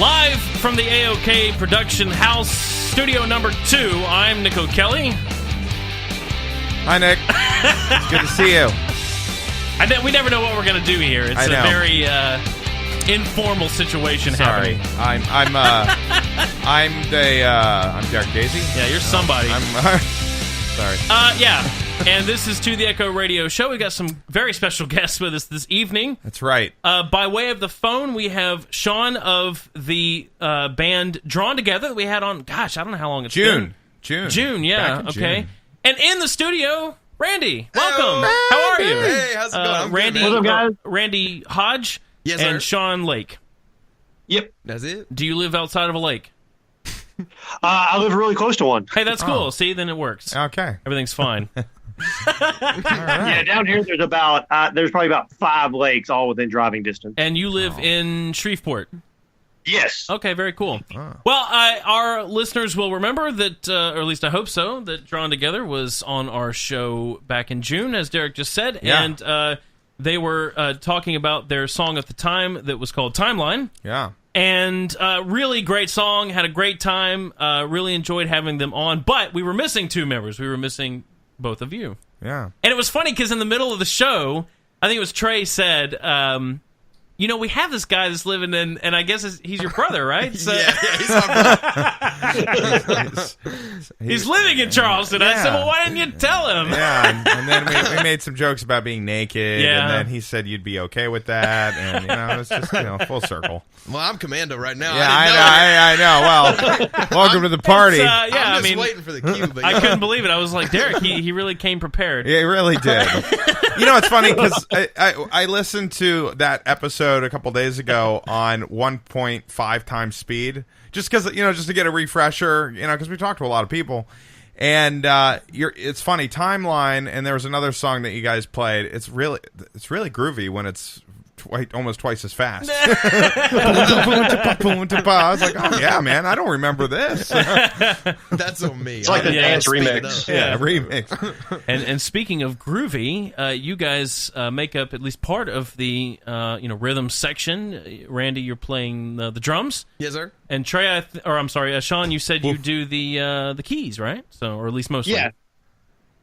Live from the AOK Production House, studio number 2, I'm Nick O'Kelly. Hi, Nick. It's good to see you. We never know what we're going to do here. It's a very informal situation happening. I'm Derek Daisy. Yeah, you're somebody. Sorry. Yeah. And this is To The Echo Radio Show. We got some very special guests with us this evening. That's right. By way of the phone, we have Sean of the band Drawn Together that we had on, gosh, I don't know how long it's been. June, yeah. Okay. June. And in the studio, Randy. Welcome. How are you? Hey, how's it going? I'm Randy, good, What's up, guys? Randy Hodge Yes, and sir. Sean Lake. Yep. That's it? Do you live outside of a lake? I live really close to one. Hey, that's cool. See, then it works. Okay. Everything's fine. Yeah, down here there's probably about 5 lakes all within driving distance. And you live in Shreveport. Yes. Okay, very cool. Well, our listeners will remember that, or at least I hope so, that Drawn Together was on our show back in June, as Derek just said. Yeah. And they were talking about their song at the time that was called Timeline. Yeah. And really great song, had a great time, really enjoyed having them on. But we were missing 2 members. We were missing both of you. Yeah. And it was funny because in the middle of the show, I think it was Trey said, we have this guy that's living in, and I guess he's your brother, right? So, Yeah, he's my brother. he's living in Charleston. I said, Yeah. well, why didn't you tell him? Yeah, and then we made some jokes about being naked, Yeah. and then he said you'd be okay with that, and it was just full circle. Well, I'm commando right now. Yeah, I I know. Well, welcome to the party. It's, I'm just waiting for the cue. But I couldn't believe it. I was like, Derek, he really came prepared. Yeah, he really did. It's funny because I listened to that episode a couple days ago on 1.5 times speed, just because just to get a refresher, because we talked to a lot of people, and it's funny. Timeline, and there was another song that you guys played. It's really groovy when it's almost twice as fast. I was like, oh yeah, man, I don't remember this. that's on me. It's like the dance speed it remix. up. Yeah, remix. And speaking of groovy, you guys make up at least part of the rhythm section. Randy, you're playing the drums. Yes, sir. And Trey, Sean, you said you do the keys, right? So, or at least mostly. Yeah.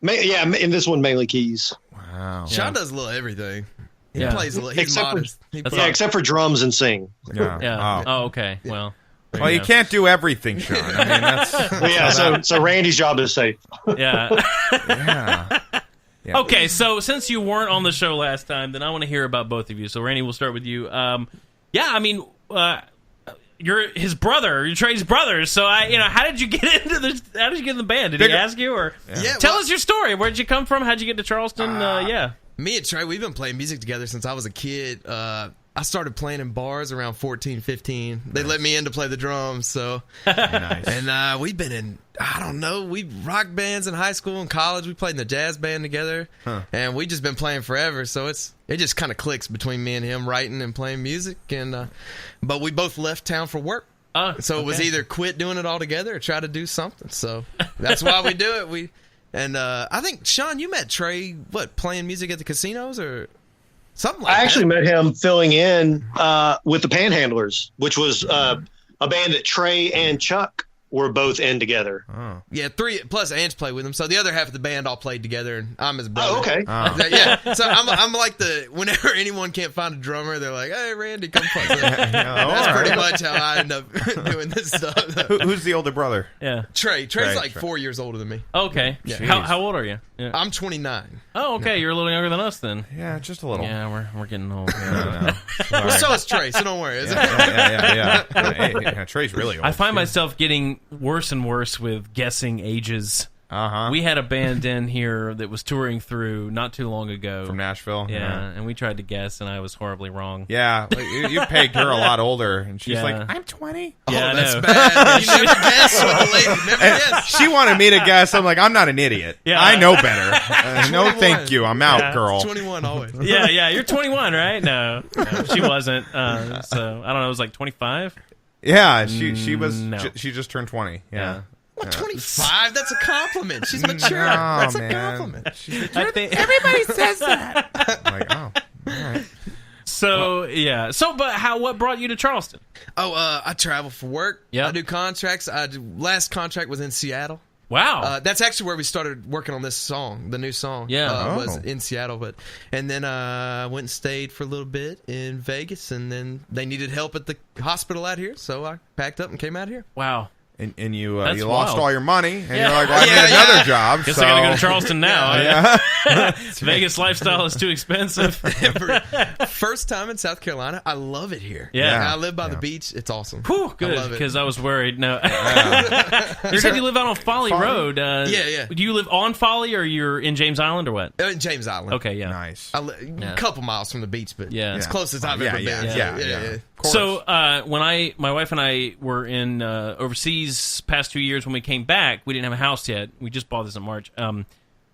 In this one, mainly keys. Wow. Sean does a little everything. He Yeah. plays a little. He's Except for- modest. Except for drums and sing. Yeah. Yeah. Oh. Oh, okay. Well. there Well, you go. can't do everything, Sean. I mean, that's But yeah, so Randy's job is safe. Yeah. yeah. Yeah. Okay, so since you weren't on the show last time, then I want to hear about both of you. So, Randy, we'll start with you. You're his brother. You're Trey's brother. So, how did you get into this? How did you get in the band? Did he ask you, or tell us your story? Where'd you come from? How'd you get to Charleston? Yeah. Me and Trey, we've been playing music together since I was a kid. I started playing in bars around 14, 15. They let me in to play the drums, so. Nice. And we've been in, we rock bands in high school and college. We played in the jazz band together, and we just been playing forever. So it just kind of clicks between me and him writing and playing music. And but we both left town for work. So it was either quit doing it all together or try to do something. So that's why we do it. I think, Sean, you met Trey, playing music at the casinos or something like that? I actually met him filling in with the Panhandlers, which was a band that Trey and Chuck were both in together. Oh. Yeah, 3 plus Ange played with him. So the other half of the band all played together, and I'm his brother. Oh, okay. Yeah, so I'm like whenever anyone can't find a drummer, they're like, hey, Randy, come play. So that's pretty much how I end up doing this stuff. Who's the older brother? Yeah. Trey's like 4 years older than me. Okay. Yeah. How old are you? Yeah. I'm 29. Oh, okay. You're a little younger than us then. Yeah, just a little. Yeah, we're getting old. Yeah. Well, so is Trey, so don't worry. Yeah. Trey's really old. I find myself getting worse and worse with guessing ages. Uh-huh. We had a band in here that was touring through not too long ago. From Nashville. Yeah, and we tried to guess, and I was horribly wrong. Yeah, like, you pegged her a lot older, and she's Yeah. like, I'm 20. Yeah, I that's know. bad. You never guess with a lady. Never guess. She wanted me to guess. I'm like, I'm not an idiot. Yeah. I know better. No, 21. thank you. I'm out, Yeah. girl. 21 always. Yeah, you're 21, right? No, she wasn't. So I don't know. It was like 25. Yeah, she was. No. She just turned 20. Yeah. What, 25? That's a compliment. She's mature. No, That's a man. compliment. I think. Everybody says that. I'm like, oh, all right. So yeah. So, but what brought you to Charleston? Oh, I travel for work. Yeah. I do contracts. Last contract was in Seattle. Wow. That's actually where we started working on this song, the new song. Yeah. Was in Seattle, and then I went and stayed for a little bit in Vegas, and then they needed help at the hospital out here, so I packed up and came out here. Wow. And you That's lost wild. all your money, and Yeah. you're like, well, I need another job. Guess so. I gotta go to Charleston now. Yeah. Vegas lifestyle is too expensive. First time in South Carolina. I love it here. Yeah. I live by the beach. It's awesome. Whew, I good, love it. because I was worried. No, you said you live out on Folly Road. Yeah. Do you live on Folly, or you're in James Island, or what? James Island. Okay, yeah. Nice. A couple miles from the beach, but Yeah. it's close as I've Yeah, ever yeah, been. yeah. So when my wife and I were in overseas past 2 years, when we came back, we didn't have a house yet. We just bought this in March.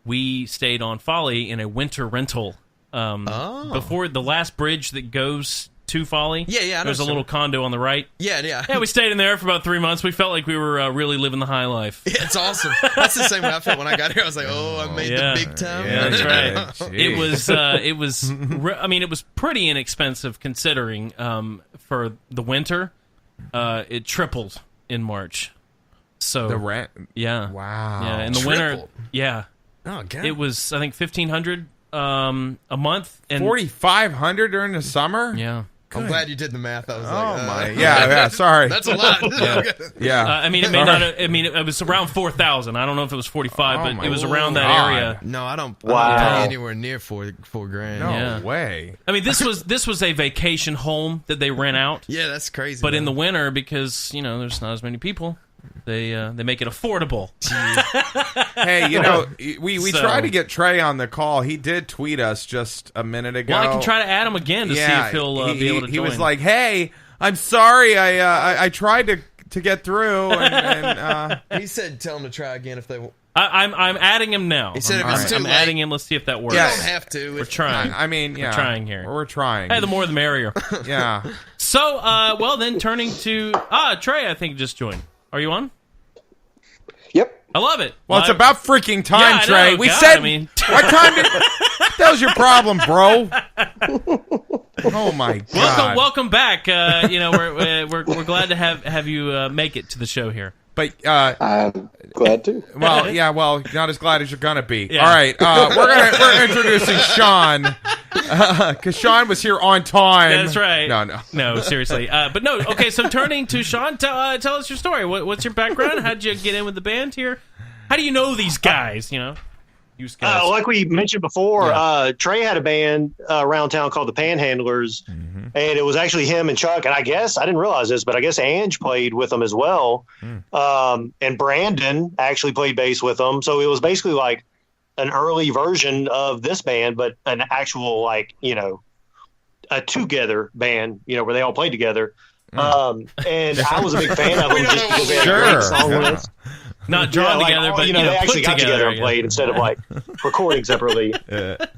We stayed on Folly in a winter rental. Before the last bridge that goes to Folly. Yeah, I know. There's a little condo on the right. Yeah. Yeah, we stayed in there for about 3 months. We felt like we were really living the high life. Yeah, it's awesome. That's the same way I felt when I got here. I was like, I made Yeah. the big time. Yeah, that's right. Jeez. It was. I mean, it was pretty inexpensive considering for the winter. It tripled in March. So The rent. yeah, Wow. yeah. In the winter, Tripled? yeah, Oh, God. it was I think $1,500 a month. And 4,500 during the summer. yeah. I'm glad you did the math. I was Oh like, my. Yeah. Sorry. That's a lot. Yeah. I mean, it may not. I mean, it was around 4,000. I don't know if it was 45, Oh, but my it was around that God. area. No, I don't Wow. pay anywhere near four grand. No Yeah. way. I mean, this was a vacation home that they rent out. Yeah, that's crazy. But in the man. winter, because there's not as many people, they make it affordable. Hey, we So- tried to get Trey on the call. He did tweet us just a minute ago. Well, I can try to add him again to see if he'll be able to join. He was like, "Hey, I'm sorry. I tried to get through." And he said, "Tell him to try again if they want." I'm adding him now. He said if I'm, it's too I'm late- adding him. Let's see if that works. You Yeah. don't have to. We're trying. I mean, yeah, We're trying here. We're trying. Hey, the more the merrier. Yeah. So, well, then turning to Trey, I think just joined. Are you on? Yep. I love it. Well, it's about freaking time, Yeah, I Trey. know. We God, said. I mean- What time did? That was your problem, bro. Oh my God. Welcome back. We're glad to have you make it to the show here. But I'm glad to. well, yeah, well, not as glad as you're gonna be. Yeah. All right, we're introducing Sean because Sean was here on time. That's right. No. Seriously. But no. Okay. So turning to Sean, tell us your story. What's your background? How'd you get in with the band here? How do you know these guys? You guys. Like we mentioned before, Trey had a band around town called the Panhandlers, and it was actually him and Chuck. And I didn't realize this, but I guess Ange played with them as well. And Brandon actually played bass with them. So it was basically like an early version of this band, but an actual a together band, where they all played together. And I was a big fan of them just because they had a great song list. Not drawn together, but they actually put got together and yeah. played instead of recording separately. But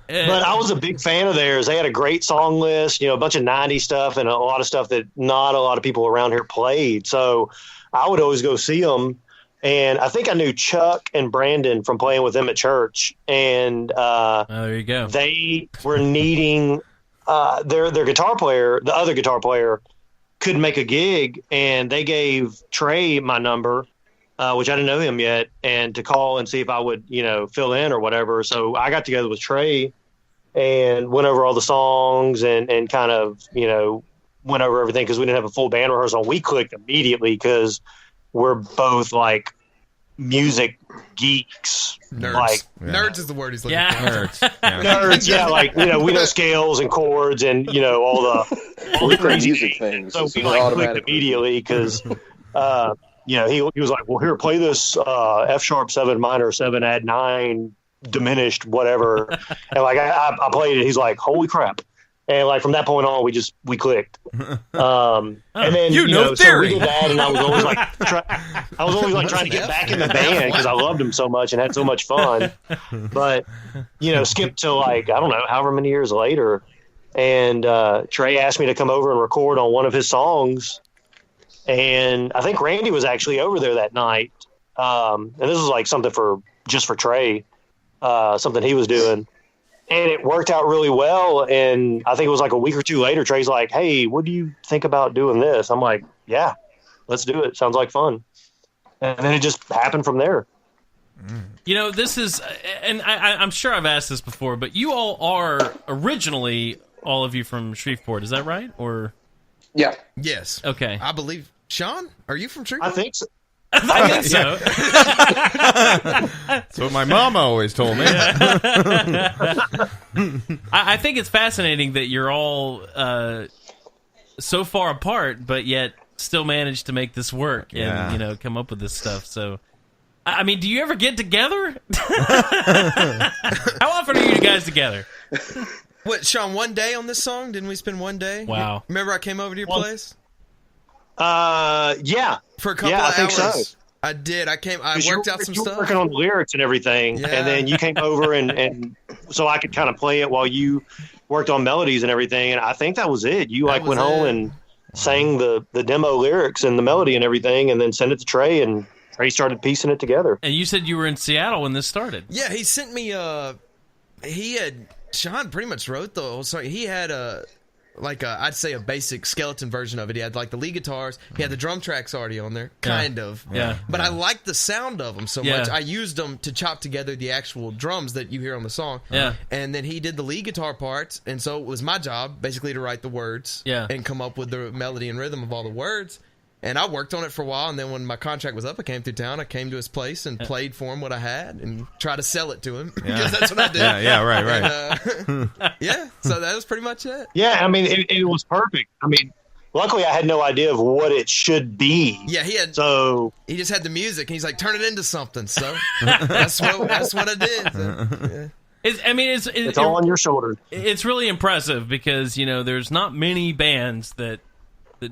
I was a big fan of theirs. They had a great song list, a bunch of 90s stuff and a lot of stuff that not a lot of people around here played. So I would always go see them. And I think I knew Chuck and Brandon from playing with them at church. And there you go. They were needing their guitar player, the other guitar player, couldn't make a gig, and they gave Trey my number, which I didn't know him yet, and to call and see if I would, fill in or whatever. So I got together with Trey and went over all the songs and kind of, went over everything because we didn't have a full band rehearsal. We clicked immediately because we're both like music geeks. Nerds. Nerds is the word he's looking for. Nerds, yeah, we know scales and chords and all the crazy music things. So we clicked immediately because he was like, well, here, play this F sharp 7 minor 7 add 9 diminished whatever, and I played it. He's like, holy crap. And from that point on, we clicked. And then theory. So we did that, and I was always trying to get back in the band because I loved them so much and had so much fun. But skip to I don't know, however many years later, and Trey asked me to come over and record on one of his songs, and I think Randy was actually over there that night. And this was something just for Trey, something he was doing. and it worked out really well. And I think it was like a week or two later, Trey's like, "Hey, what do you think about doing this?" I'm like, "Yeah, let's do it. Sounds like fun." And then it just happened from there. You know, this is, and I'm sure I've asked this before, but you all are originally, all of you, from Shreveport. Is that right? Or Yeah. Yes. okay, I believe. Sean, are you from Shreveport? I think so. I think so. That's what my mama always told me. I think it's fascinating that you're all so far apart, but yet still managed to make this work and come up with this stuff. So, I mean, do you ever get together? How often are you guys together? What, Sean? One day on this song? Didn't we spend one day? Wow. Remember, I came over to your place Yeah. for a couple I of think hours. so. I did. I worked out some you were stuff. working on the lyrics and everything, Yeah. and then you came over and so I could kind of play it while you worked on melodies and everything. And I think that was it. You That went was home it. and sang the demo lyrics and the melody and everything, and then sent it to Trey, and Trey started piecing it together. And you said you were in Seattle when this started. Yeah, he sent me. Sean pretty much wrote the whole song. He had I'd say a basic skeleton version of it. He had like the lead guitars. He had the drum tracks already on there, kind of. Yeah. But I liked the sound of them so Yeah. much. I used them to chop together the actual drums that you hear on the song. Yeah. And then he did the lead guitar parts, and so it was my job basically to write the words. Yeah. And come up with the melody and rhythm of all the words. And I worked on it for a while, and then when my contract was up, I came through town. I came to his place and played for him what I had and tried to sell it to him because that's what I did. Right. And, yeah, so that was pretty much it. Yeah, I mean, it was perfect. I mean, luckily I had no idea of what it should be. Yeah, he just had the music, and he's like, "Turn it into something." So that's what I did. So, yeah. It's all on your shoulders. It's really impressive because there's not many bands that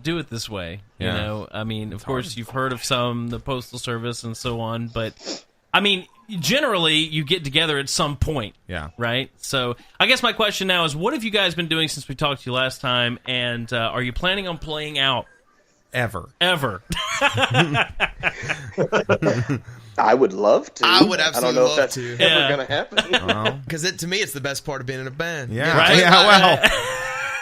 do it this way. Yeah. You know, I mean, of course, you've heard of some, the Postal Service and so on, but I mean, generally, you get together at some point. Yeah. Right? So, I guess my question now is, what have you guys been doing since we talked to you last time, and are you planning on playing out? Ever. I would love to. I would absolutely I don't know love if that's to. ever Yeah. going to happen. Because to me, it's the best part of being in a band. Yeah. Right? Well.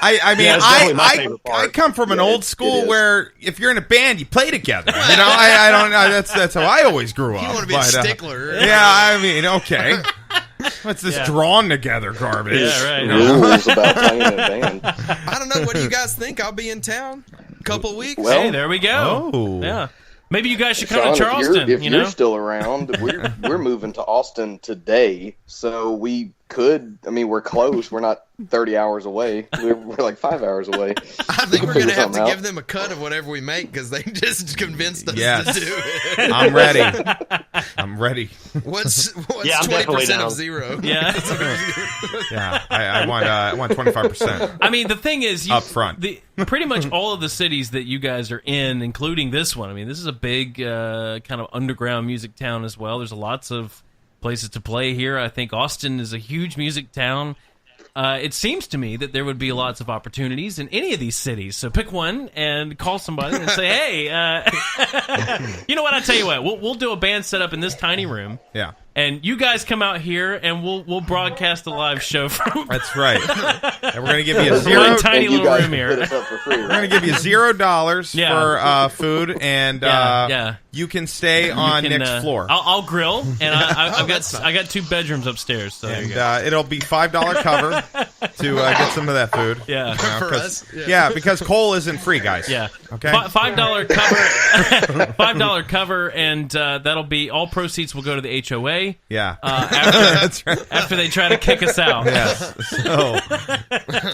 I mean, Yeah, it's definitely my favorite I part. come from an Yeah, old it school is. where if you're in a band, you play together. I don't know. That's how I always grew up. You want to be a but, stickler. yeah, I mean, okay. What's this Yeah. drawn together garbage? Yeah, right. Rules about playing in a band. I don't know. What do you guys think? I'll be in town a couple weeks. Well, Hey, there we go. Oh. Yeah. Maybe you guys should come Sean, to Charleston, if you you're know? still around, we're moving to Austin today, so we could. I mean, we're close. We're not 30 hours away. We're like 5 hours away. I think we're Figure going to have to something give out. them a cut of whatever we make because they just convinced us Yes. to do it. I'm ready. I'm ready. What's Yeah, I'm definitely 20% down. of zero? Yeah. Yeah, I want 25%. I mean, the thing is, Up front. Pretty much all of the cities that you guys are in, including this one. I mean, this is a big kind of underground music town as well. There's lots of places to play here. I think Austin is a huge music town. It seems to me that there would be lots of opportunities in any of these cities. So pick one and call somebody and say, "Hey, you know what? I tell you what, we'll do a band setup in this tiny room." Yeah. And you guys come out here, and we'll broadcast a live show from That's right. And we're gonna give you a zero. one tiny And you little guys room can here. put us up for free. We're gonna give you $0 Yeah. for food, and Yeah. you can stay on You can, Nick's floor. I'll grill, and I've that's got 2 bedrooms upstairs. So there you And go. it'll be $5 cover to get some of that food. Yeah. For 'cause- us, yeah. because coal isn't free, guys. Yeah. Okay. $5 cover. $5 cover, and that'll be all proceeds will go to the HOA. Yeah. After That's right. after they try to kick us out. Yes. So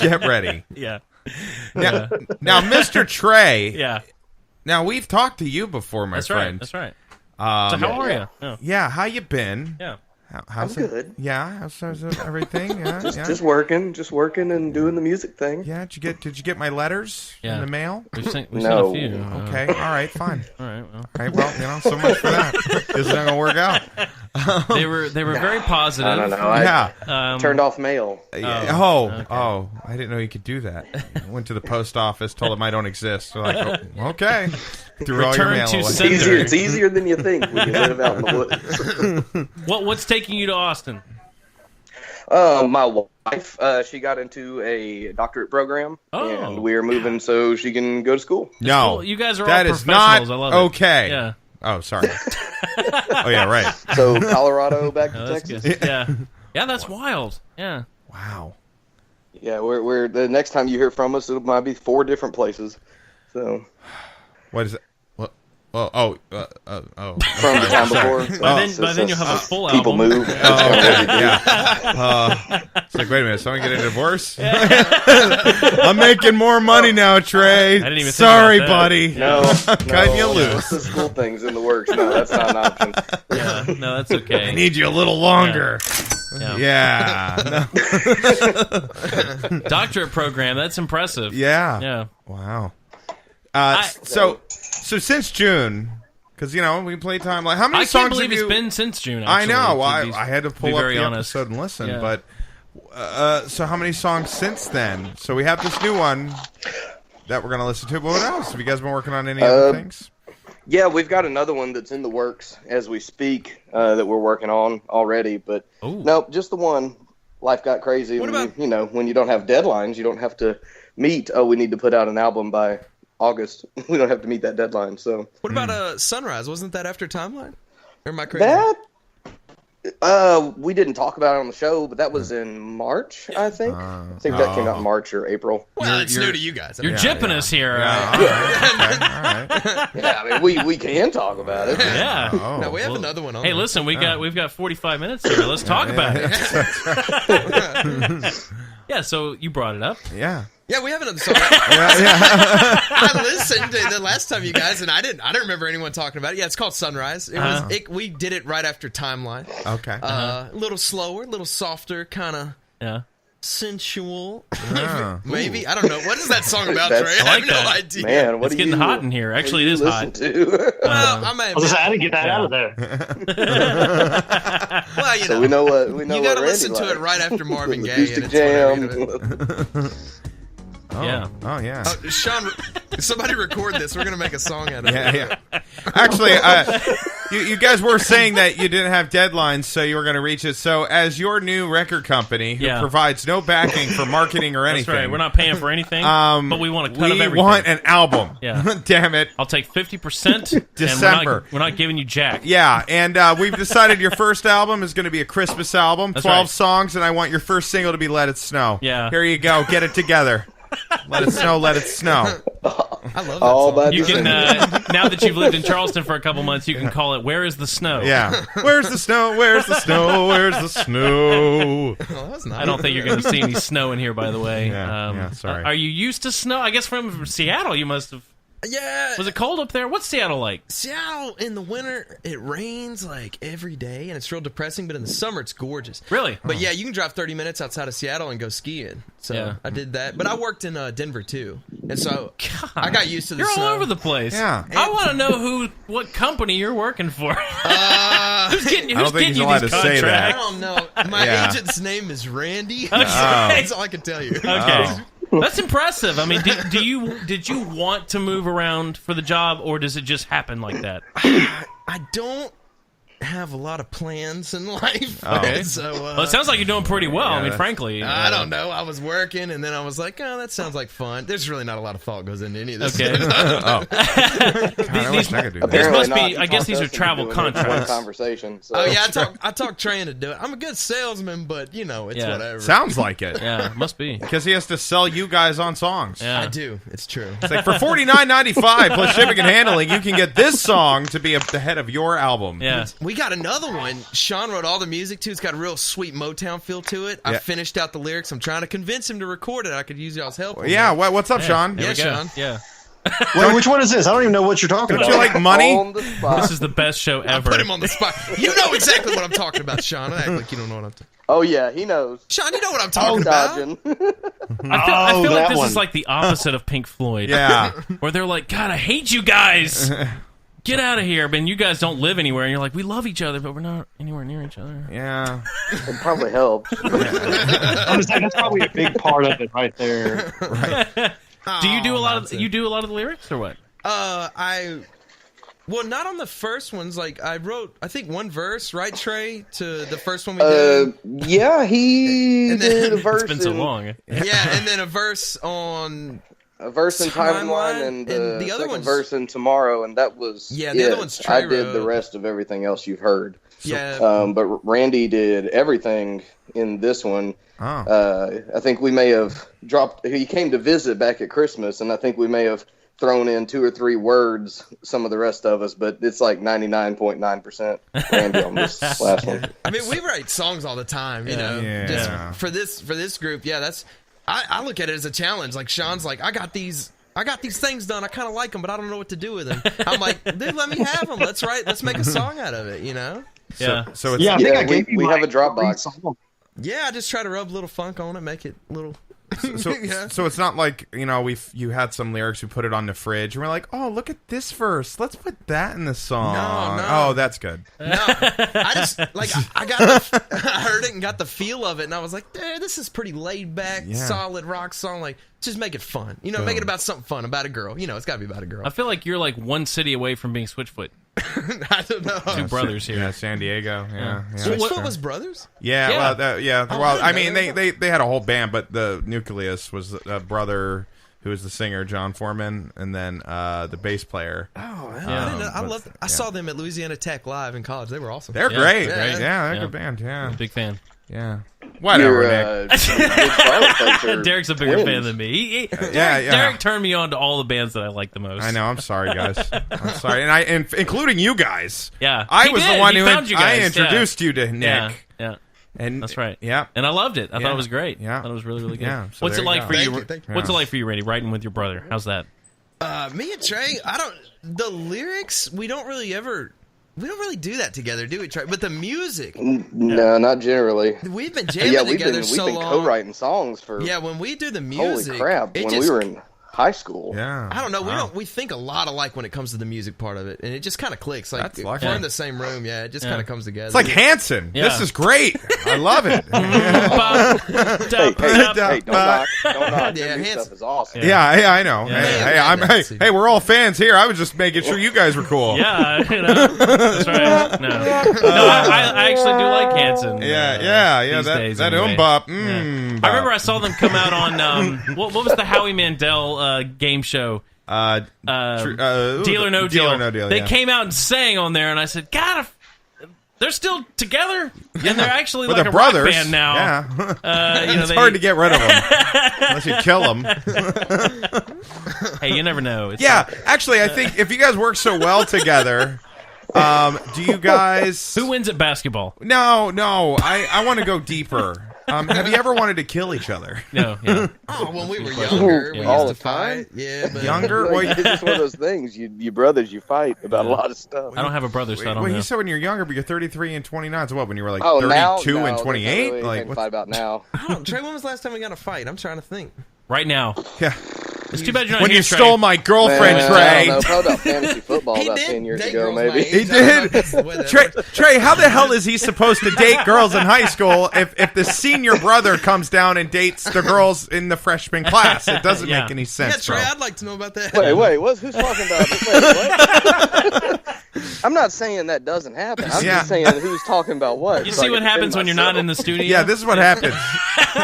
get ready. Yeah. Now, Mr. Trey. Yeah. Now we've talked to you before, my That's friend. right. That's right. So how are you? Yeah. Yeah. How you been? Yeah. How's I'm it? good. Yeah. How's everything? Yeah. Yeah. Just working and doing the music thing. Yeah. Did you get my letters Yeah. in the mail? We've sent No. a few. Okay. All right. Fine. All right. Well, All right. Well, so much for that. This is not gonna work out. they were very positive. I don't know. I Yeah. turned off mail. Oh, I didn't know you could do that. I went to the post office, told them I don't exist. They're like, oh, okay. Threw all your Return mail to away. sender. It's easier than you think when you live out in the woods. What's taking you to Austin? My wife, she got into a doctorate program, and we are moving so she can go to school. No, cool. You guys are that all is professionals. not I love it. okay. Yeah. Oh, sorry. Oh, yeah, right. So Colorado back to That's Texas. good. Yeah. Yeah, that's wild. Yeah. Wow. Yeah, we're the next time you hear from us, it might be 4 different places. So What is it? What? Oh. from the time before. By then you'll have a full people album. move. Yeah. It's like, wait a minute, someone get a divorce? I'm making more money now, Trey. I didn't even think Sorry, about that. buddy. No, I'm cutting you loose. The school thing's in the works. No, that's not an option. Yeah. No, that's okay. I need you a little longer. Yeah. Yeah. No. Doctorate program. That's impressive. Yeah. Yeah. Wow. So since June, because we play Timeline. How many I songs can't believe have you? it's been since June. I Actually, know. to be I had to pull up very the honest. episode and listen. Yeah. But so how many songs since then? So we have this new one that we're gonna listen to. But what else? Have you guys been working on any other things? Yeah, we've got another one that's in the works as we speak that we're working on already. But no, just the one. Life got crazy. What about- when you don't have deadlines, you don't have to meet. Oh, we need to put out an album by August. We don't have to meet that deadline. So What about Sunrise? Wasn't that after Timeline? Or am I crazy? that we didn't talk about it on the show, but that was in March, I think. I think that came out in March or April. Well, it's new to you guys. You're jipping us here. All right. Yeah, I mean, we can talk about it. Yeah. Oh. No, we have another one on. Hey, there. listen, we've got 45 minutes here. Let's talk about it. Yeah, so you brought it up. Yeah. Yeah, we have another song. Yeah. I listened to the last time you guys, and I didn't remember anyone talking about it. Yeah, it's called Sunrise. We did it right after Timeline. Okay. A little slower, a little softer, kind of Yeah. sensual. Yeah. Maybe. I don't know. What is that song about, That's- Trey? I have like no that. idea. Man, what It's do getting you, hot in here. what Actually, do it is you hot. listen to? Well, I may I have was just saying, I didn't get that out of there. well, So we know what we know. you got to listen to it right after Marvin Gaye. Acoustic and Jam. Yeah. Oh yeah. Sean, somebody record this. We're gonna make a song out of it. Yeah. Actually, you guys were saying that you didn't have deadlines, so you were going to reach it. So, as your new record company who provides no backing for marketing or anything, That's right. We're not paying for anything, but we want a cut of everything. We want an album. Yeah. Damn it. I'll take 50%. December. And we're not giving you jack. Yeah, and we've decided your first album is going to be a Christmas album, That's 12 right. songs, and I want your first single to be Let It Snow. Yeah. Here you go. Get it together. Let it snow, let it snow. I love that All song. that You can now that you've lived in Charleston for a couple months, you can call it "Where Is the Snow?" Yeah. Where's the snow? Where's the snow? Where's the snow? Oh, that was nice. I don't think you're going to see any snow in here. By the way, Yeah, sorry. Are you used to snow? I guess from Seattle, you must have. Yeah. Was it cold up there? What's Seattle like? Seattle in the winter, it rains like every day, and it's real depressing. But in the summer, it's gorgeous. Really? But yeah, you can drive 30 minutes outside of Seattle and go skiing. So Yeah. I did that. But I worked in Denver too, and so I got used to the You're snow. all over the place. Yeah. I want to know what company you're working for. Who's getting you? I don't Who's think getting he's you allowed these to say that. I contracts? don't know. My Yeah. agent's name is Randy. Okay. That's all I can tell you. Okay. That's impressive. I mean, did you want to move around for the job, or does it just happen like that? I don't have a lot of plans in life. Okay. So, Well, it sounds like you're doing pretty well. I mean, that's- frankly. I don't know. I was working, and then I was like, "Oh, that sounds like fun." There's really not a lot of thought goes into any of this. Okay. God, I wish I could do that. These Apparently must be- not. I guess these are Us into travel doing it in contracts. One conversation. So. Oh yeah, I talked Trey into do it. I'm a good salesman, but it's Yeah. whatever. Sounds like it. Yeah, must be. Because he has to sell you guys on songs. Yeah. I do. It's true. It's like for $49.95 plus shipping and handling, you can get this song to be at the head of your album. Yeah. We got another one. Sean wrote all the music to. It's got a real sweet Motown feel to it. I Yeah. finished out the lyrics. I'm trying to convince him to record it. I could use y'all's help. on Yeah, that. what's up, Sean? There we Yeah, go. Sean. Yeah. Wait, which one is this? I don't even know what you're talking Don't about. you like money? On the spot. This is the best show ever. Put him on the spot. You know exactly what I'm talking about, Sean. I act like you don't know what I'm talking. Oh yeah, he knows. Sean, you know what I'm talking about. Dodging. I feel like that this one. is like the opposite of Pink Floyd. Yeah. Where they're like, God, I hate you guys. Get out of here. But you guys don't live anywhere. And you're like, we love each other, but we're not anywhere near each other. Yeah. It probably helps. I'm just saying, that's probably a big part of it right there. Do you do a lot of nonsense. you do a lot of the lyrics or what? I Well, not on the first ones. Like I wrote, I think one verse, right, Trey, to the first one we did. Yeah, he did a verse. It's been so long. Yeah, and then a verse on a verse in Timeline, and the other second verse in Tomorrow, and that was the other one's Trey I did wrote. the rest of everything else you've heard. Yeah, but Randy did everything in this one. Oh. I think we may have dropped. He came to visit back at Christmas, and I think we may have thrown in 2 or 3 words. Some of the rest of us, but it's like 99.9% Randy on this last one. I mean, we write songs all the time, you know. Yeah. Just for this group, yeah. That's I look at it as a challenge. Like Sean's like, I got these things done. I kind of like them, but I don't know what to do with them. I'm like, dude, let me have them. Let's make a song out of it, you know. Yeah. So it's, I think I gave you we have a like Dropbox. 3 songs. Yeah, I just try to rub a little funk on it, make it a little. Yeah. So it's not like, you know, you had some lyrics, we put it on the fridge, and we're like, oh, look at this verse. Let's put that in the song. No. Oh, that's good. No, I just like I heard it and got the feel of it, and I was like, this is pretty laid back, solid rock song. Like, just make it fun, you know, make it about something fun, about a girl. You know, it's got to be about a girl. I feel like you're like one city away from being Switchfoot. I don't know. 2 brothers here. Yeah, San Diego. Yeah. Switchfoot was brothers? Yeah, Yeah. Well, I mean, they had a whole band, but the nucleus was a brother who was the singer, John Foreman, and then the bass player. Oh, I Yeah. didn't know. I saw them at Louisiana Tech live in college. They were awesome. They're Yeah, great. great. Yeah, they're a Yeah. good band. Yeah, Big fan. yeah. Whatever, Your, Nick. Charlotte folks are Derek's a bigger twins. fan than me. Yeah. Derek turned me on to all the bands that I like the most. I know. I'm sorry, guys. I'm sorry, and including you guys. Yeah. I He was did. the one He who found you I guys. introduced you to Nick. Yeah. Yeah. And That's right. Yeah. And I loved it. I Yeah. thought it was great. Yeah. I thought it was really, really good. Yeah, so What's there it you like go. for you? Thank you. What's it Yeah. like for you, Randy, writing with your brother? How's that? Me and Trey, the lyrics, we don't really do that together, do we, Trey? But the music, No, not generally. we've been jamming Yeah, we've together been so long. co-writing songs for Yeah, when we do the holy music, crap. it When just, we were in high school. Yeah. I don't know. Wow. We think a lot alike when it comes to the music part of it, and it just kind of clicks. Like That's if lucky. we're in the same room, yeah, it just kind of comes together. It's like Hanson. Yeah. This is great. I love it. Hey, don't knock. Don't knock. Yeah, Your new hands- stuff is awesome. Yeah, I know. Yeah. Hey, we're all fans here. I was just making sure you guys were cool. Yeah, that's right. No, I actually do like Hanson. Yeah. These That days that anyway. bop. Yeah. I remember I saw them come out on what was the Howie Mandel game show? Deal or No Deal. They yeah. came out and sang on there, and I said, God, they're still together, and they're actually Well, like they're a brothers. rock band now. Yeah. You know, It's hard to get rid of them unless you kill them. Hey, you never know. It's Yeah, actually, I think if you guys work so well together, do you guys? who wins at basketball? No. I want to go deeper. Have you ever wanted to kill each other? No, yeah. oh, when we were younger, we All used the to time? fight. Yeah, but Younger? Well, It's just one of those things. You brothers, you fight about a lot of stuff. I don't have a brother, so I don't well, know. you said when you're younger, but you're 33 and 29. So what? When you were like Oh, 32 now, and no, 28? there's not really Like anything to what? fight about now. I don't, Trey, when was the last time we got in a fight? I'm trying to think. Right now. Yeah. It's too bad you're not When here, you Trey. stole my girlfriend, Man, Trey. I don't know, probably about fantasy football He about did 10 years date ago, girls my maybe. age. He did. Whatever. Trey, how the hell is he supposed to date girls in high school if the senior brother comes down and dates the girls in the freshman class? It doesn't Yeah. make any Yeah, sense, Trey, bro. I'd like to know about that. Wait, who's talking about? Wait, what? I'm not saying that doesn't happen. I'm Yeah. just saying who's talking about what. You so I see what can defend happens when you're not myself. in the studio? Yeah, this is what happens.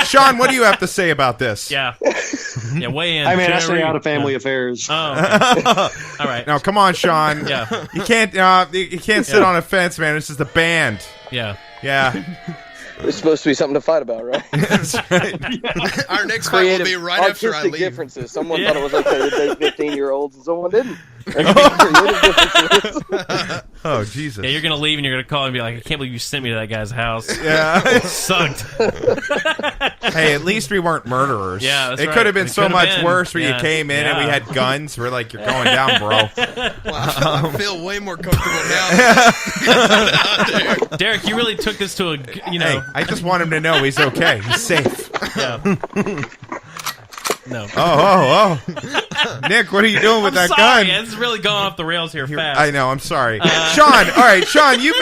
Sean, what do you have to say about this? Yeah. Yeah, weigh in. I mean, I Jerry. stay out of family affairs. Oh, okay. All right. Now, come on, Sean. Yeah. You can't sit Yeah. on a fence, man. This is the band. Yeah. Yeah. It's supposed to be something to fight about, right? That's right. Our next fight will Creative, be right after I artistic leave. differences. Someone Yeah. thought it was okay to date 15-year-olds, and someone didn't. Creative differences. Oh, Jesus. Yeah, you're going to leave and you're going to call and be like, I can't believe you sent me to that guy's house. Yeah. It sucked. Hey, at least we weren't murderers. Yeah, that's it right. could have been It so could have much been. worse where Yeah. you came in and we Yeah. had guns. We're like, you're going down, bro. Wow, I feel way more comfortable now. Derek, you really took this to a, Hey, I just want him to know he's okay. He's safe. yeah. No. Oh. Nick, what are you doing with I'm that sorry. gun? It's really gone off the rails here fast. I know. I'm sorry, Sean. All right, Sean. You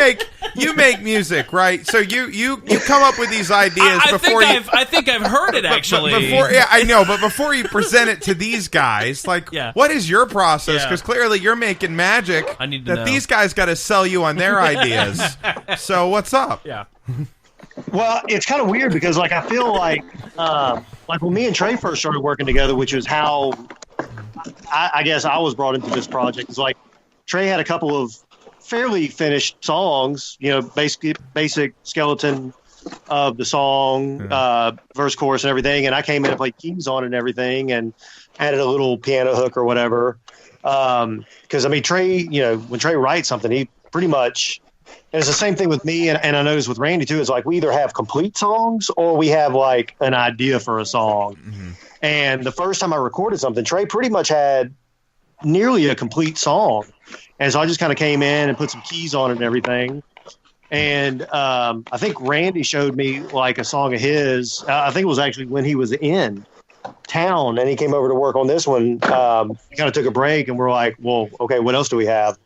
make music, right? So you come up with these ideas before you. I think I've heard it actually. I know, but before you present it to these guys, what is your process? Because clearly you're making magic. I need to know. These guys got to sell you on their ideas. So what's up? Yeah. Well, it's kind of weird because, I feel like when me and Trey first started working together, which is how I guess I was brought into this project. It's like Trey had a couple of fairly finished songs, basic skeleton of the song, verse, chorus, and everything. And I came in and played keys on it and everything, and added a little piano hook or whatever. Because Trey, when Trey writes something, he pretty much. And it's the same thing with me, and I noticed with Randy too. It's we either have complete songs or we have an idea for a song. Mm-hmm. And the first time I recorded something, Trey pretty much had nearly a complete song, and so I just kind of came in and put some keys on it and everything. And I think Randy showed me a song of his. I think it was actually when he was in town, and he came over to work on this one. He kind of took a break, and we're like, "Well, okay, what else do we have?"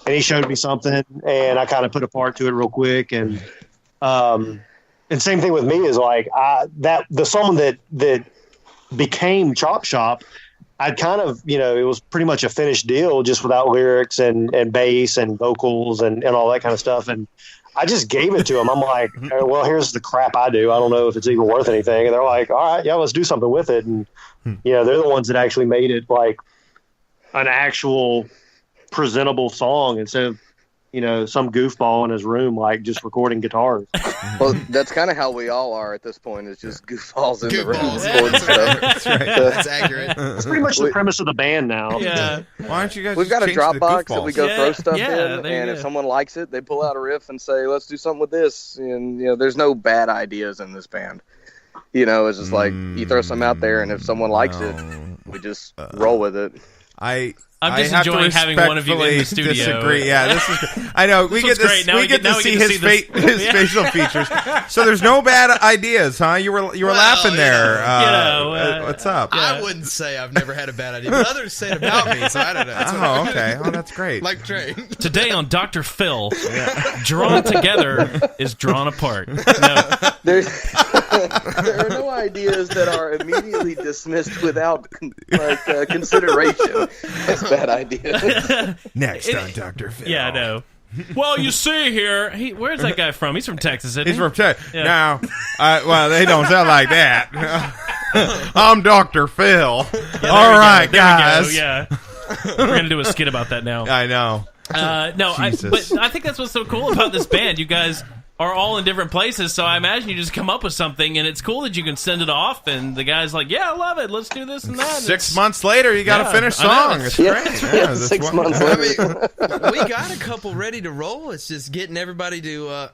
And he showed me something, and I kind of put a part to it real quick. And same thing with me is the song that became Chop Shop, I'd kind of, it was pretty much a finished deal just without lyrics and bass and vocals and all that kind of stuff. And I just gave it to them. I'm like, well, here's the crap I do. I don't know if it's even worth anything. And they're like, all right, yeah, let's do something with it. And, they're the ones that actually made it an actual presentable song instead of some goofball in his room just recording guitars. Well, that's kind of how we all are at this point. It's just goofballs in the room. That's right. That's accurate. It's pretty much the premise of the band now. Yeah. Why don't you guys? We've got a Dropbox that we go throw stuff in, and if someone likes it, they pull out a riff and say, "Let's do something with this." And there's no bad ideas in this band. It's just you throw something out there, and if someone likes it, we just roll with it. I'm just enjoying having one of you in the studio. Disagree. Yeah, this is. I know we get this. We get to see his facial features. So there's no bad ideas, huh? You were laughing there. What's up? I wouldn't say I've never had a bad idea, but others say it about me, so I don't know. Okay. Oh, that's great. Like Trey. Today on Dr. Phil, drawn together is drawn apart. No. There are no ideas that are immediately dismissed without consideration as bad ideas. Next on Dr. Phil. Yeah, I know. Well, you see here, where's that guy from? He's from Texas, isn't he? He's from Texas. Yeah. Well, they don't sound like that. I'm Dr. Phil. Yeah, all right, guys. Yeah. We're going to do a skit about that now. I know. But I think that's what's so cool about this band. You guys are all in different places, so I imagine you just come up with something, and it's cool that you can send it off, and the guy's like, yeah, I love it, let's do this and that. 6 months later, you got a finished song. It's great. Yeah, 6 months later. We got a couple ready to roll. It's just getting everybody to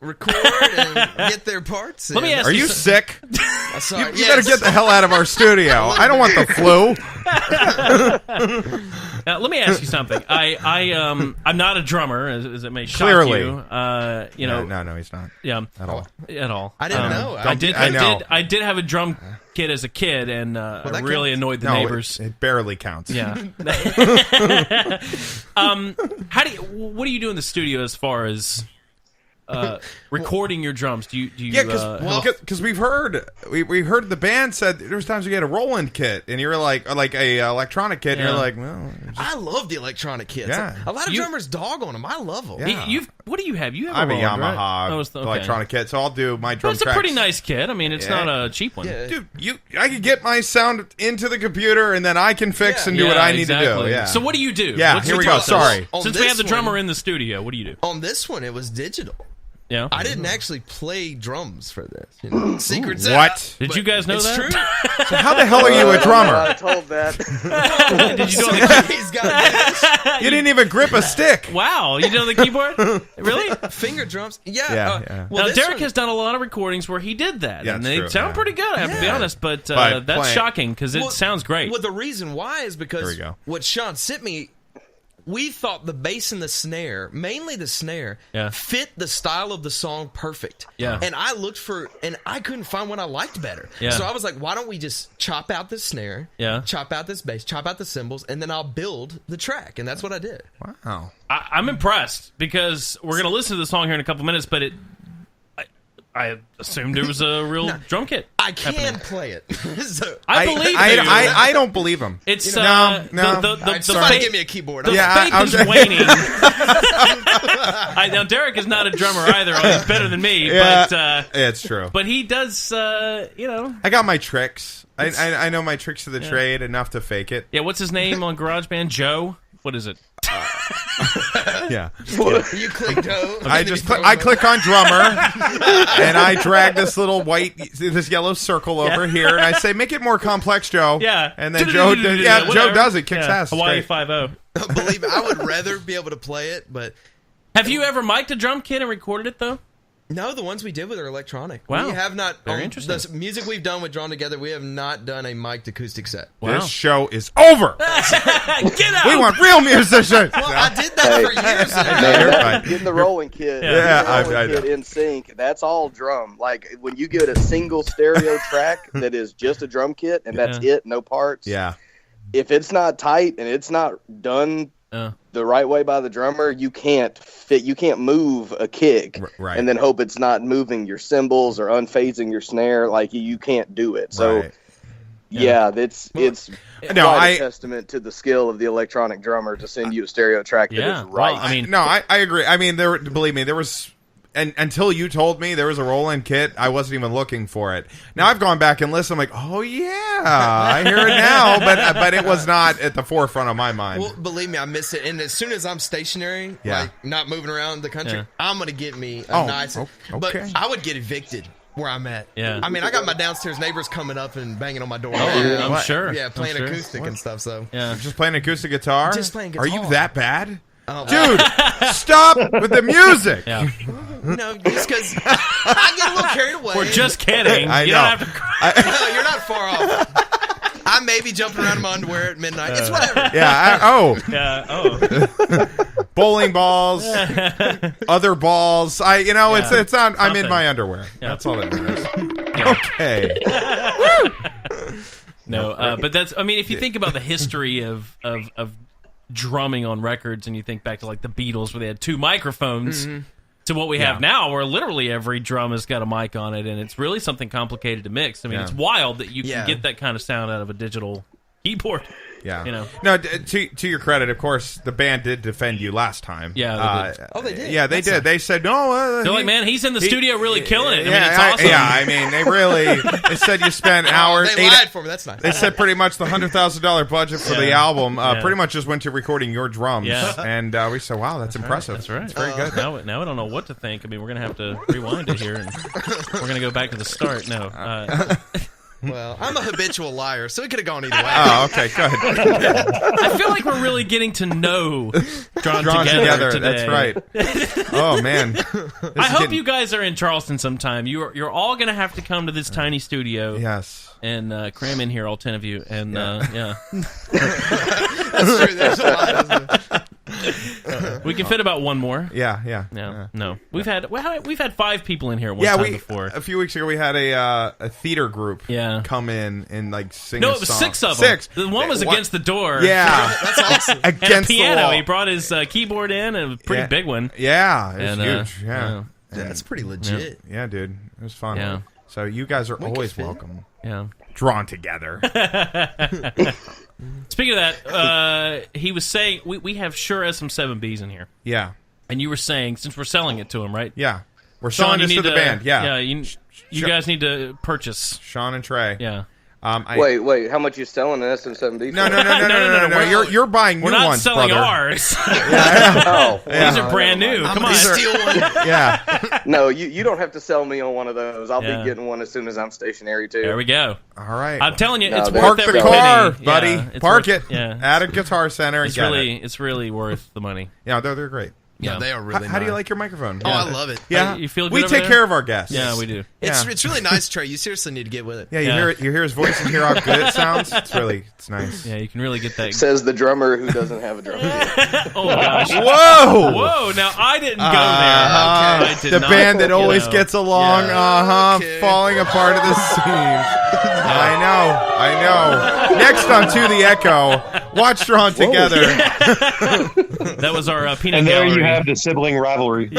record and get their parts. Let me ask Are you sick? Sorry. You better get the hell out of our studio. I don't want the flu. Now, let me ask you something. I'm not a drummer, as it may shock Clearly. you. No, he's not. Yeah, at all. I didn't know. I did have a drum kit as a kid, and really annoyed the neighbors. It barely counts. Yeah. What do you do in the studio as far as recording your drums? Do you? Yeah, because we've heard the band said there was times we had a Roland kit, and you were like a electronic kit, and you're like, well, I love the electronic kits. Yeah. A lot of drummers dog on them. I love them. Yeah. What do you have? You have I have a Roland, Yamaha right? electronic kit, so I'll do my drum It's tracks. a pretty nice kit. I mean, it's not a cheap one. Yeah. Dude, I could get my sound into the computer, and then I can fix and do what I need to do. Yeah. So what do you do? Yeah, What's here your we go. process? Sorry. Since we have the drummer in the studio, what do you do? On this one, it was digital. Yeah. I didn't actually play drums for this. Secrets What? out, Did you guys know that? It's true. So how the hell are you a drummer? I told that. Did you know He's got You didn't even grip a stick. Wow, you know the keyboard? Really? finger drums. Yeah. Yeah. Well, Now, this Derek one- has done a lot of recordings where he did that, Yeah, and it's they true, sound pretty good, I have to be honest, but that's playing- shocking, because it sounds great. Well, the reason why is There we because go. what Sean sent me, we thought the bass and the snare, mainly the snare, fit the style of the song perfect. Yeah. And I looked and I couldn't find one I liked better. Yeah. So I was like, why don't we just chop out this snare, chop out this bass, chop out the cymbals, and then I'll build the track. And that's what I did. Wow. I'm impressed because we're going to listen to the song here in a couple minutes, but I assumed there was a real drum kit. I can play it. So, I believe you. I don't believe him. It's no. Somebody give me a keyboard. The faith is waning. Now Derek is not a drummer either. He's better than me. Yeah, but it's true. But he does. I got my tricks. I know my tricks of the trade enough to fake it. Yeah. What's his name on GarageBand? Joe. What is it? Yeah. You click Joe. I click on drummer, and I drag this this yellow circle over here, and I say, "Make it more complex, Joe." Yeah. And then Joe does it. Kicks ass. Hawaii 5-0. Believe me, I would rather be able to play it, but have you ever mic'd a drum kit and recorded it though? No, the ones we did with are electronic. Wow. We have not. Very interesting. The music we've done with Drawn Together, we have not done a mic'd acoustic set. Wow. This show is over. Get out. We want real musicians. Well, I did that for years. Getting the rolling kit, kit in sync, that's all drum. Like when you get a single stereo track that is just a drum kit and that's it, no parts. Yeah. If it's not tight and it's not done the right way by the drummer, you can't move a kick and then hope it's not moving your cymbals or unphasing your snare. Like you can't do it. So it's a testament to the skill of the electronic drummer to send you a stereo track that is right. Well, I agree. I mean, believe me, there was. And until you told me there was a roll-in kit, I wasn't even looking for it. Now I've gone back and listened. I'm like, oh yeah, I hear it now, but it was not at the forefront of my mind. Well, believe me, I miss it. And as soon as I'm stationary, like not moving around the country, I'm gonna get me a nice. Okay. But I would get evicted where I'm at. Yeah. I mean, I got my downstairs neighbors coming up and banging on my door. I'm sure. Yeah, playing acoustic and stuff. So just playing acoustic guitar. Just playing guitar. Are you that bad? Dude, stop with the music. Yeah. No, just because I get a little carried away. We're just kidding. I know. Don't have to No, you're not far off. I may be jumping around in my underwear at midnight. It's whatever. Bowling balls, other balls. It's not. I'm in my underwear. Yeah. That's all that matters. Okay. No, but that's. I mean, if you think about the history of drumming on records, and you think back to like the Beatles, where they had two microphones, to what we have now, where literally every drum has got a mic on it, and it's really something complicated to mix. I mean, it's wild that you can get that kind of sound out of a digital keyboard. Yeah. No, to your credit, of course, the band did defend you last time. Yeah, they did. They did? Yeah, they did. They said, no. They're like, man, he's in the studio really killing it. I mean, it's awesome. I mean, they said you spent hours. They lied for me. That's nice. They said pretty much the $100,000 budget for the album pretty much just went to recording your drums. Yeah. And we said, wow, that's impressive. That's right. It's very good. Now I don't know what to think. I mean, we're going to have to rewind it here, and we're going to go back to the start. No. Well, I'm a habitual liar, so it could have gone either way. Oh, okay, good. I feel like we're really getting to know Drawn Together today. That's right. Oh, man. I hope you guys are in Charleston sometime. You're all going to have to come to this tiny studio. Yes. And cram in here, all 10 of you. And, That's true. There's a lot of we can fit about one more. Yeah. No. We've had 5 people in here one time before. A few weeks ago, we had a theater group come in and like sing a song. No, it was 6 of them. 6. The one was against the door. Yeah. That's awesome. Against the piano. The wall. He brought his keyboard in, and a pretty big one. Yeah, it was huge. Yeah. That's pretty legit. Yeah, dude. It was fun. Yeah. So you guys are always welcome. Yeah. Drawn Together. Speaking of that, he was saying we have Shure SM7Bs in here. Yeah. And you were saying, since we're selling it to him, right? Yeah. We're selling this to the band. Yeah. Yeah, you guys need to purchase. Sean and Trey. Yeah. Wait, how much you selling an SM7B? No. You're buying new ones, We're not selling brother. ours. These are brand new. Come on. Steal one. Yeah. No, you don't have to sell me on one of those. I'll be getting one as soon as I'm stationary, too. There we go. All right. I'm telling you, it's Park worth the every car, penny. buddy. Yeah, Park worth, it. Yeah. At a Guitar Center and it's really worth the money. Yeah, they're great. Yeah, they are really. How do you like your microphone? Oh, I love it. Yeah, you feel good we over take there? care of our guests. Yeah, we do. It's really nice, Trey. You seriously need to get with it. Yeah, you hear his voice and hear how good it sounds. It's nice. Yeah, you can really get that. Says the drummer who doesn't have a drum kit. Oh gosh! Whoa! Whoa! Now I didn't go there. I did The not, band that always know. gets along, Okay. falling apart at the seams. I know. Next on To the Echo, watch Drawn Together. That was our peanut And there gallery. you have the sibling rivalry.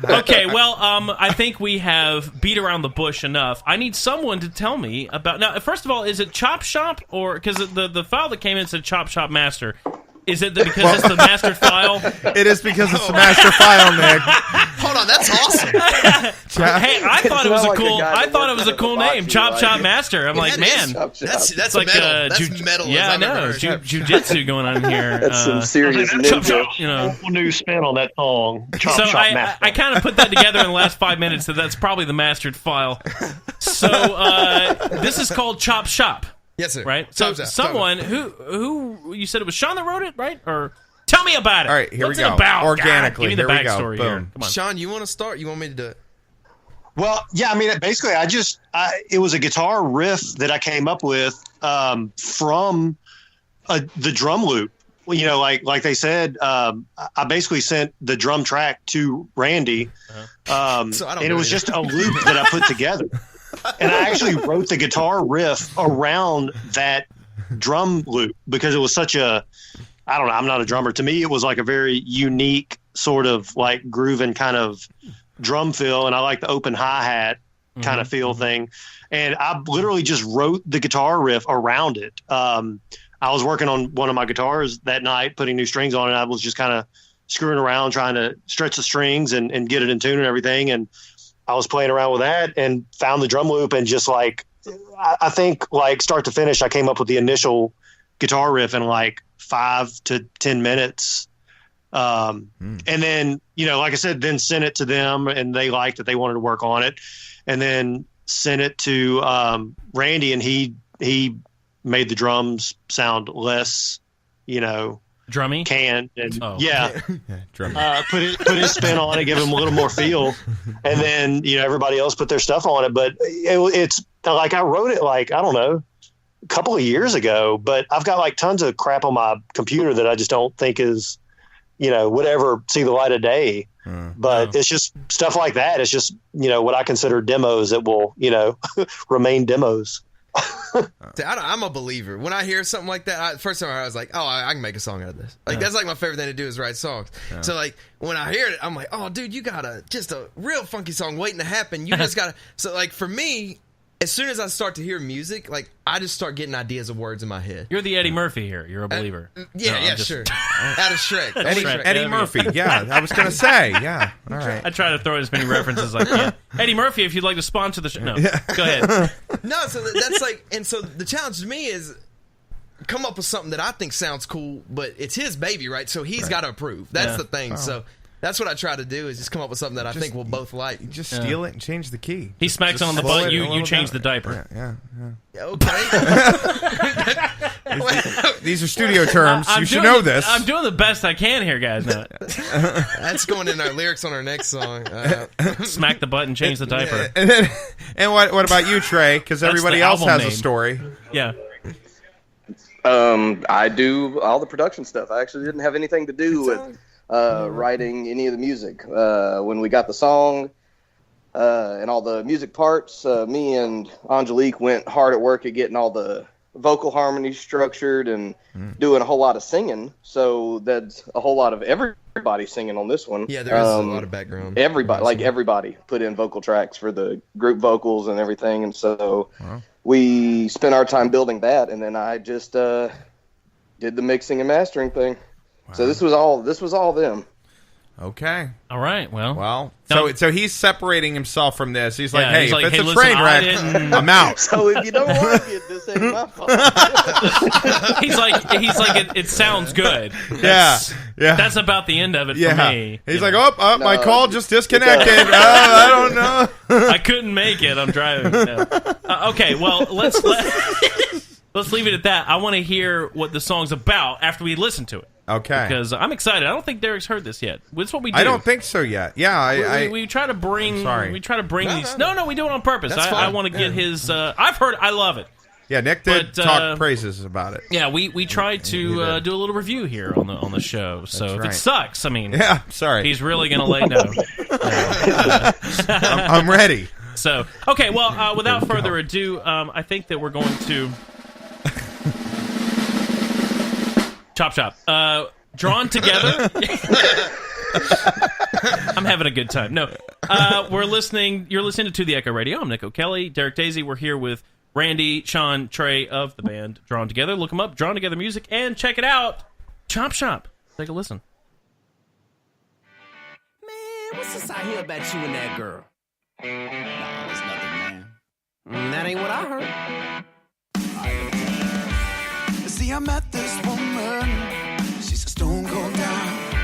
Okay, well, I think we have beat around the bush enough. I need someone to tell me about. Now, first of all, is it Chop Shop or because the file that came in said Chop Shop Master? Is it because it's the mastered file? It is because it's the master file, Nick. Hold on, that's awesome. Hey, I thought it was not like a cool. a guy I that thought it works was a at cool the box name, you Chop like. Shop Master. I'm like, That man, is- Chop shop. that's it's like metal. That's metal. Yeah, I as I've ever know, heard. jujitsu going on here. That's some serious Chop ninja. you know. New spin on that song. Chop So Shop Master. I kind of put that together in the last 5 minutes, so that's probably the mastered file. So this is called Chop Shop, Yes, sir. right? So Chop Shop. someone who you said it was Sean that wrote it, right? Or tell me about it. All right, here What's we it go. about? Organically, God, give me the here we go. backstory Boom. here. Come on. Sean, you want to start? You want me to do it? Well, yeah, I mean, basically, it was a guitar riff that I came up with from the drum loop. Well, you know, like they said, I basically sent the drum track to Randy, So I don't and it know was either. just a loop that I put together. And I actually wrote the guitar riff around that drum loop because it was such a, I don't know, I'm not a drummer. To me, it was like a very unique sort of like grooving kind of drum feel, and I like the open hi-hat kind of feel thing. And I literally just wrote the guitar riff around it. I was working on one of my guitars that night, putting new strings on it. I was just kind of screwing around, trying to stretch the strings and get it in tune and everything. And I was playing around with that and found the drum loop, and just like, I think like start to finish, I came up with the initial guitar riff in like 5 to 10 minutes. And then, you know, like I said, then sent it to them, and they liked it. They wanted to work on it, and then sent it to Randy, and he made the drums sound less, you know, Drummy? canned, and Drum. put his spin on it, give him a little more feel, and then, you know, everybody else put their stuff on it. But it's like, I wrote it like, I don't know, a couple of years ago, but I've got like tons of crap on my computer that I just don't think is, you know, would ever see the light of day. But it's just stuff like that. It's just, you know, what I consider demos that will, you know, remain demos. See, I'm a believer. When I hear something like that, first time I was like, oh, I can make a song out of this. Like, that's like my favorite thing to do is write songs. So, like, when I hear it, I'm like, oh, dude, you got just a real funky song waiting to happen. You just got to. So, like, for me, as soon as I start to hear music, like, I just start getting ideas of words in my head. You're the Eddie Murphy here. You're a believer. Yeah, No, I'm yeah, just- sure. Out of Shrek. Eddie Murphy. Yeah, I was going to say. Yeah. All right. I try to throw as many references as I can. Eddie Murphy, if you'd like to sponsor the show. No, go ahead. No, so that's like, and so the challenge to me is come up with something that I think sounds cool, but it's his baby, right? So he's got to approve. That's Yeah. the thing. So that's what I try to do is just come up with something that I think we'll both like. You just steal it and change the key. He smacks Just on the slow butt. it a You little change down. the diaper. Yeah. Okay. These are studio terms. You should doing know the- this. I'm doing the best I can here, guys. No, That's going in our lyrics on our next song. smack the button, change the diaper. And what about you, Trey? Because That's everybody the else album has a name. story. Yeah. I do all the production stuff. I actually didn't have anything to do with writing any of the music. When we got the song and all the music parts, me and Angelique went hard at work at getting all the vocal harmonies structured and doing a whole lot of singing. So that's a whole lot of everybody singing on this one. Yeah, there is a lot of background. Everybody put in vocal tracks for the group vocals and everything. And so we spent our time building that, and then I just did the mixing and mastering thing. So this was all them. Okay. All right. Well. So No. so he's separating himself from this. He's like, Yeah, hey, he's if like, it's hey, a listen, train I wreck, didn't- I'm out. So if you don't like it, this ain't my fault. He's like it sounds good. Yeah. That's about the end of it for me. He's You like, know. my No, call just disconnected. I don't know. I couldn't make it. I'm driving. No. Okay, well, let's leave it at that. I want to hear what the song's about after we listen to it. Okay. Because I'm excited. I don't think Derek's heard this yet. That's what we do. I don't think so yet. Yeah, we try to bring. sorry. We try to bring these. No, we do it on purpose. I want to get his. I've heard. I love it. Yeah, Nick did talk praises about it. Yeah, we tried to do a little review here on the show. So if it sucks, I mean, sorry, he's really going to lay down. I'm ready. So okay, well, without further ado, I think that we're going to Chop Shop. Drawn Together. I'm having a good time. No, we're listening. You're listening to The Echo Radio. I'm Nick O'Kelly, Derek Daisy. We're here with Randy, Sean, Trey of the band Drawn Together. Look them up, Drawn Together Music, and check it out. Chop Shop. Take a listen. Man, what's this I hear about you and that girl? Nah, there's nothing, man. That ain't what I heard. See, I met this woman. She's a stone cold dime.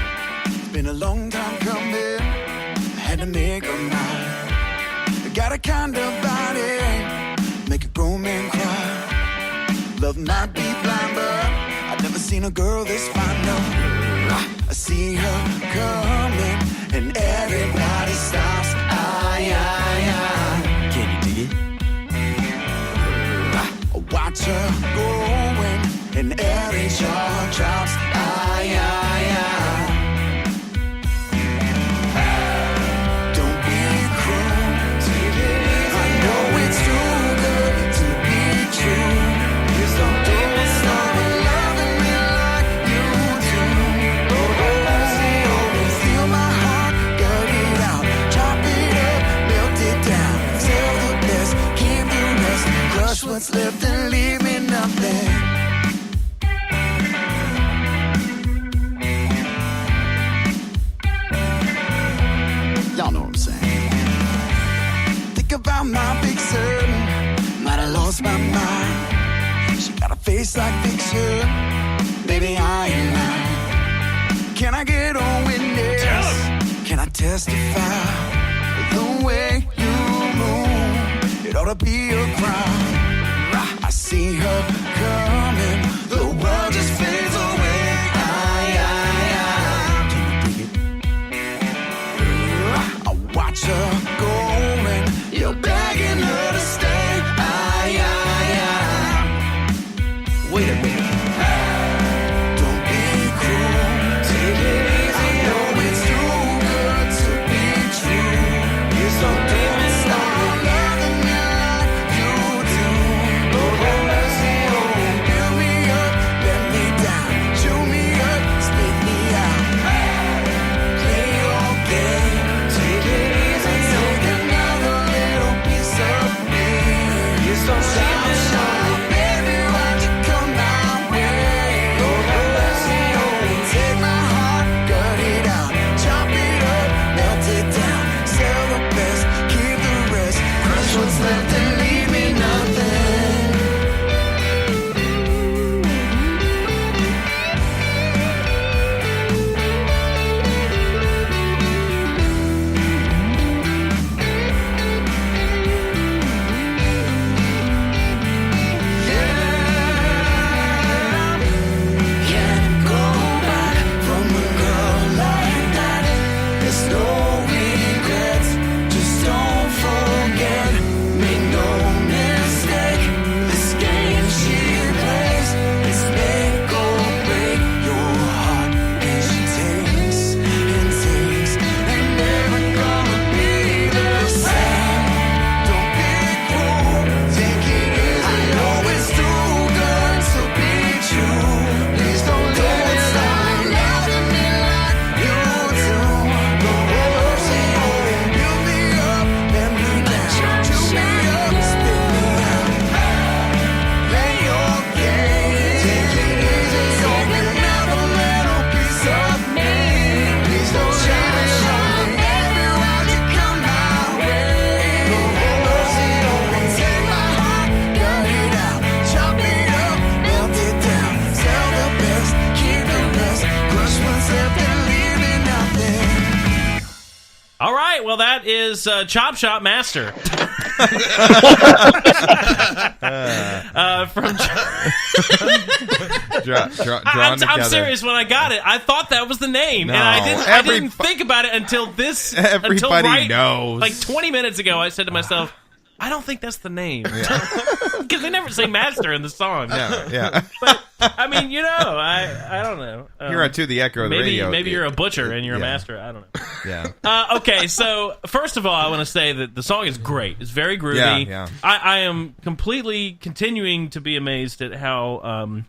It's been a long time coming. I had to make her mine. Got a kind of body, make a grown man cry. Love might be blind, but I've never seen a girl this fine. No, I see her coming, and everybody stops. Can you dig it? I watch her going, and every jaw drops. Don't be cruel. I know it's too good to be true. Don't stop loving me like you do. Feel my heart, gut it out, chop it up, melt it down. Sell the best, keep the rest. Crush what's left and leave me nothing. Y'all know what I'm saying. Think about my big son, might have lost my mind. She got a face like fiction, baby I ain't lying. Can I get a witness? Can I testify? The way you move, it ought to be a crime. I see her coming, the world just fades away. Watch her going, you're begging her to stay. Wait a minute. Don't be cruel. Take it easy. I know it's too good to be true. So don't stop loving me like you do. Build me up, let me down. Chew me up, spit me out. Play your game. Take it easy. Take another little piece of me. Don't stop, baby, why'd you come my way? Take my heart, gut it out, chop it up, melt it down. Sell the best, keep the rest. Crush what's left and leave me nothing. Can't go back from a girl like that. There's no regrets, just don't forget. Make no mistake, this game she plays is make or break your heart. And she takes and takes, and never gonna be the same. Don't be cruel, take it easy. I know it's too good to be true. Please don't stop loving me like you do. Build me up, let me down. Chew me up, spit me out. Play your game. Take it easy. Take another little piece of me. Please don't leave me alone. Everywhere you come my way. Take my heart, gut it out, chop it up, melt it down. Sell the best, keep the rest. Crush what's left and leave me nothing. All right, well, that is Chop Shop Master. From I'm serious. When I got it, I thought that was the name, and I didn't think about it until this. Everybody knows. Like 20 minutes ago, I said to myself, I don't think that's the name. Because they never say master in the song. Yeah. But, I mean, I don't know. You're on To the Echo of the Radio. Maybe you're a butcher and you're a master. I don't know. Yeah. Okay, so first of all, I want to say that the song is great. It's very groovy. Yeah. I am completely continuing to be amazed at how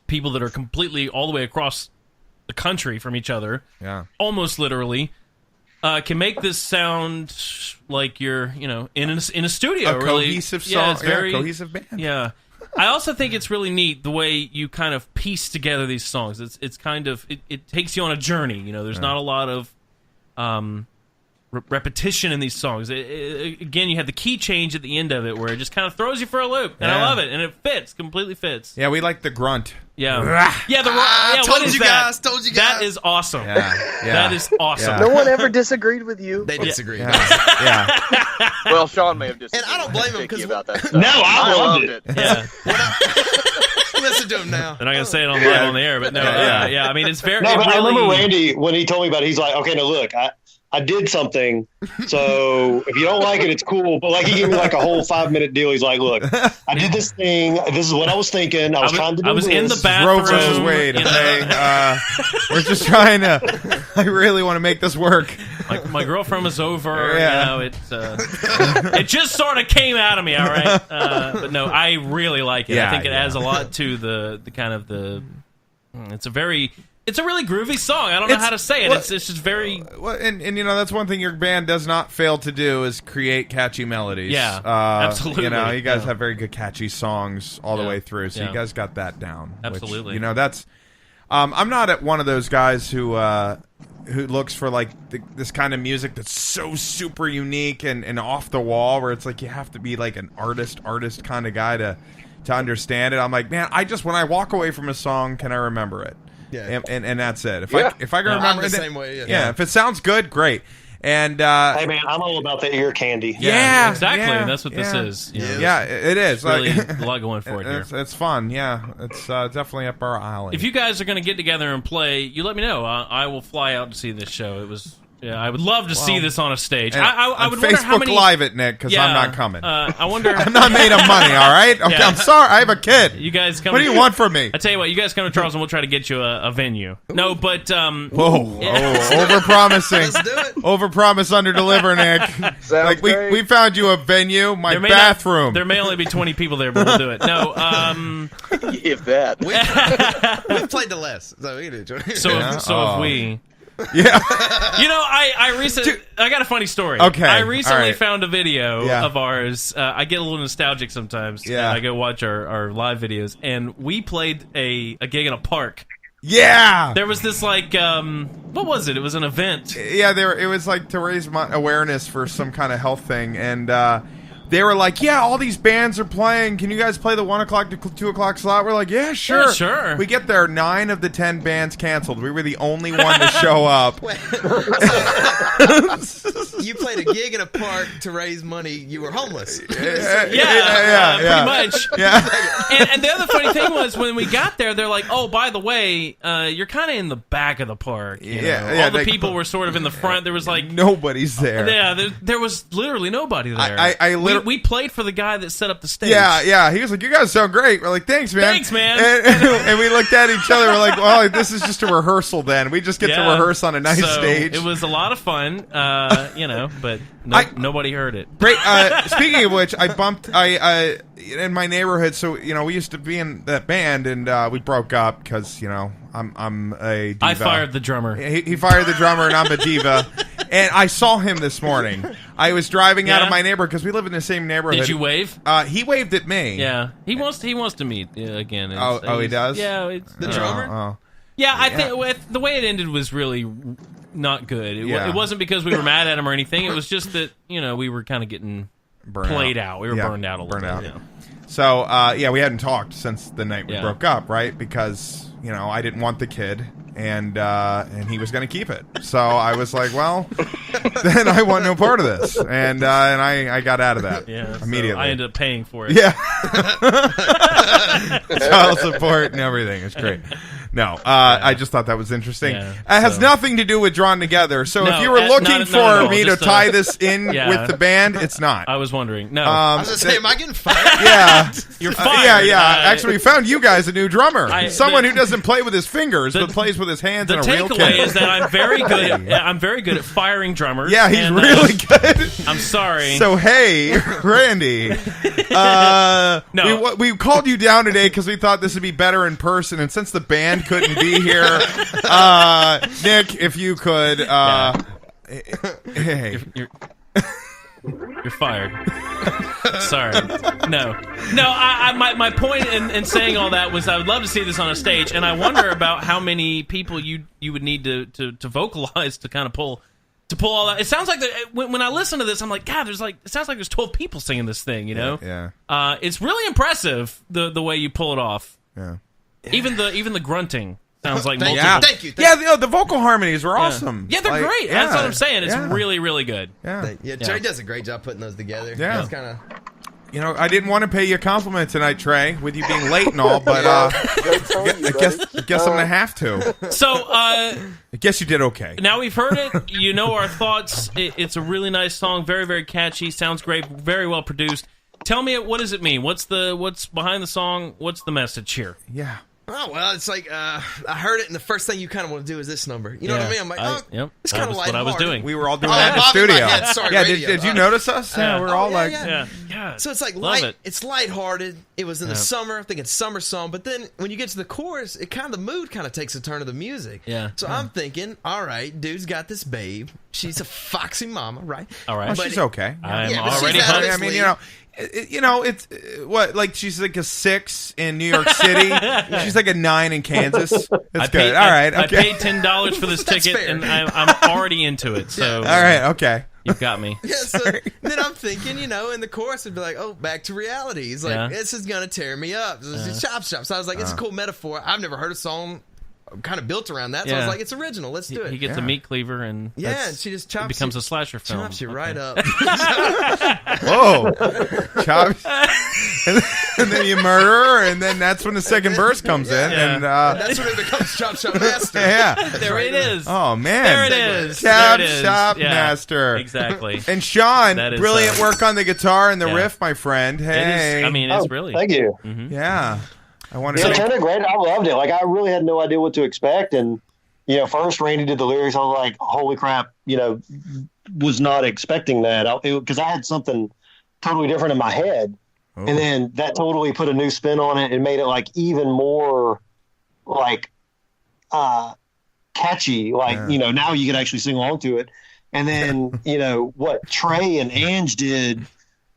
people that are completely all the way across the country from each other, almost literally, can make this sound like you're, in a studio. A really cohesive song. It's very cohesive band. Yeah. I also think it's really neat the way you kind of piece together these songs. It's kind of it takes you on a journey. There's not a lot of repetition in these songs. Again, you have the key change at the end of it where it just kind of throws you for a loop, and I love it, and it completely fits. Yeah, we like the grunt. Yeah. Told you guys. That is awesome. That is awesome. No one ever disagreed with you. They disagree. Yeah. Well, Sean may have disagreed. And I don't blame him because about that stuff. No, I loved it. Yeah. Listen to him now. They're not gonna say it on live on the air, but no. I mean, it's very. No, but I remember Randy when he told me about it. He's like, "Okay, now look, I did something. So if you don't like it, it's cool." But like, he gave me like a whole 5-minute deal. He's like, "Look, I did this thing. This is what I was thinking. I was trying to do this. In the bathroom. Roe versus Wade. Okay, we're just trying to. I really want to make this work. My girlfriend was over. It just sort of came out of me. All right, but no, I really like it. I think it adds a lot to the kind of the. It's a really groovy song. I don't know how to say it. It's just very... Well, and that's one thing your band does not fail to do is create catchy melodies. Yeah, absolutely. You guys have very good catchy songs all the way through, so Yeah. you guys got that down. Absolutely. Which, that's... I'm not one of those guys who looks for like this kind of music that's so super unique and off the wall, where it's like you have to be like an artist kind of guy to understand it. I'm like, man, when I walk away from a song, can I remember it? Yeah, and that's it. If I can remember, I'm the same way. Yeah, if it sounds good, great. And hey man, I'm all about the ear candy. Yeah, exactly. That's what this is. Yeah, it is. It's really a lot going for it here. It's fun. Yeah, it's definitely up our alley. If you guys are going to get together and play, you let me know. I will fly out to see this show. It was. Yeah, I would love to see this on a stage. I would wonder how many... Live it, Nick, because I'm not coming. I wonder... I'm not made of money, all right? Okay, I'm sorry. I have a kid. You guys come... What do you want from me? I tell you what, you guys come to Charleston, we'll try to get you a venue. No, but... Whoa. Over-promising. Let's do it. Over-promise, under-deliver, Nick. Sounds great. we found you a venue, my bathroom. There may only be 20 people there, but we'll do it. No, If that. We've played the less, so we can do it. So if we... Yeah. I recently... I got a funny story. Okay. I recently right. found a video of ours. I get a little nostalgic sometimes. Yeah. And I go watch our live videos, and we played a gig in a park. Yeah. There was this what was it? It was an event. Yeah, it was like to raise awareness for some kind of health thing, and they were like, yeah, all these bands are playing. Can you guys play the 1 o'clock to 2 o'clock slot? We're like, yeah, sure. Yeah, sure. We get there, 9 of the 10 bands canceled. We were the only one to show up. You played a gig in a park to raise money. You were homeless. Pretty much. Yeah. And the other funny thing was when we got there, they're like, oh, by the way, you're kind of in the back of the park. You know? All the people were sort of in the front. There was like... Nobody's there. Yeah, there was literally nobody there. We played for the guy that set up the stage. Yeah. He was like, you guys sound great. We're like, thanks, man. And we looked at each other. We're like, well, this is just a rehearsal then. We just get to rehearse on a nice stage. It was a lot of fun, but nobody heard it. Great. Speaking of which, I bumped in my neighborhood. So we used to be in that band, and we broke up because I'm a diva. I fired the drummer. He fired the drummer, and I'm a diva. And I saw him this morning. I was driving out of my neighborhood because we live in the same neighborhood. Did you wave? He waved at me. Yeah, he wants to meet again. He does. Yeah, it's the drummer. Oh. Yeah, I think the way it ended was really not good. It wasn't because we were mad at him or anything. It was just that we were kind of getting played out. We were burned out a little bit. Yeah. So we hadn't talked since the night we broke up, right? Because I didn't want the kid, and he was going to keep it. So I was like, well, then I want no part of this, and I got out of that immediately. So I ended up paying for it. Yeah, child support and everything. It's great. No, I just thought that was interesting. Yeah, it has nothing to do with Drawn Together. So if you were looking for me to tie this in with the band, it's not. I was wondering. No, I was going to say, am I getting fired? Yeah, you're fired. Yeah. Actually, we found you guys a new drummer. Someone who doesn't play with his fingers but plays with his hands. The in a real takeaway is that I'm very good. I'm very good at firing drummers. Yeah, he's really good. I'm sorry. So hey, Randy, no, we called you down today because we thought this would be better in person, and since the band couldn't be here, Nick, if you could, hey, you're fired. Sorry. No. My point in saying all that was I would love to see this on a stage, and I wonder about how many people you would need to vocalize to kind of pull all that. It sounds like when I listen to this, I'm like, God, it sounds like there's 12 people singing this thing. You know? Yeah. It's really impressive the way you pull it off. Yeah. Even the grunting sounds like multiple. Yeah. Thank you. The vocal harmonies were awesome. Yeah, they're great. That's what I'm saying. It's really, really good. Yeah. Trey does a great job putting those together. Yeah. That's kind of. I didn't want to pay you a compliment tonight, Trey, with you being late and all, but I guess I'm gonna have to. So, I guess you did okay. Now we've heard it. You know our thoughts. It's a really nice song. Very, very catchy. Sounds great. Very well produced. Tell me, what does it mean? What's behind the song? What's the message here? Yeah. Oh, well, it's like, I heard it, and the first thing you kind of want to do is this number. You know what I mean? I'm like, it's kind of like what I was doing. We were all doing that in the studio. Sorry, radio. Did you notice us? Yeah, we were all like... Yeah. So it's like it's lighthearted. It was in the summer. I think it's summer song. But then when you get to the chorus, the mood kind of takes a turn of the music. Yeah. So I'm thinking, all right, dude's got this babe. She's a foxy mama, right? All right. She's okay. I'm already hungry. I mean, it's what, like, she's like a 6 in New York City. She's like a 9 in Kansas. That's good. All right. Okay. I paid $10 for this ticket, and I'm already into it. So all right. Okay. You've got me. Yeah, so then I'm thinking, in the chorus it'd be like, oh, back to reality. He's like, this is gonna tear me up. This is chop shop. So I was like, it's a cool metaphor. I've never heard a song kind of built around that. So I was like, it's original. Let's do it. He gets a meat cleaver, and and she just chops. It becomes a slasher film. Chops you right up. Whoa, chops. And then you murder her, and then that's when the second verse comes in, and that's when it becomes Chop Shop Master. There it is. Oh man, there it is. Chop Shop Master. Exactly. And Sean, brilliant work on the guitar and the riff, my friend. Hey, it's really. Thank you. Mm-hmm. Yeah. I want to say, it turned out great. I loved it. Like, I really had no idea what to expect. And, first Randy did the lyrics. I was like, holy crap, was not expecting that. Because I had something totally different in my head. Oh. And then that totally put a new spin on it and made it, like, even more, like, catchy. Like, now you can actually sing along to it. And then, what Trey and Ange did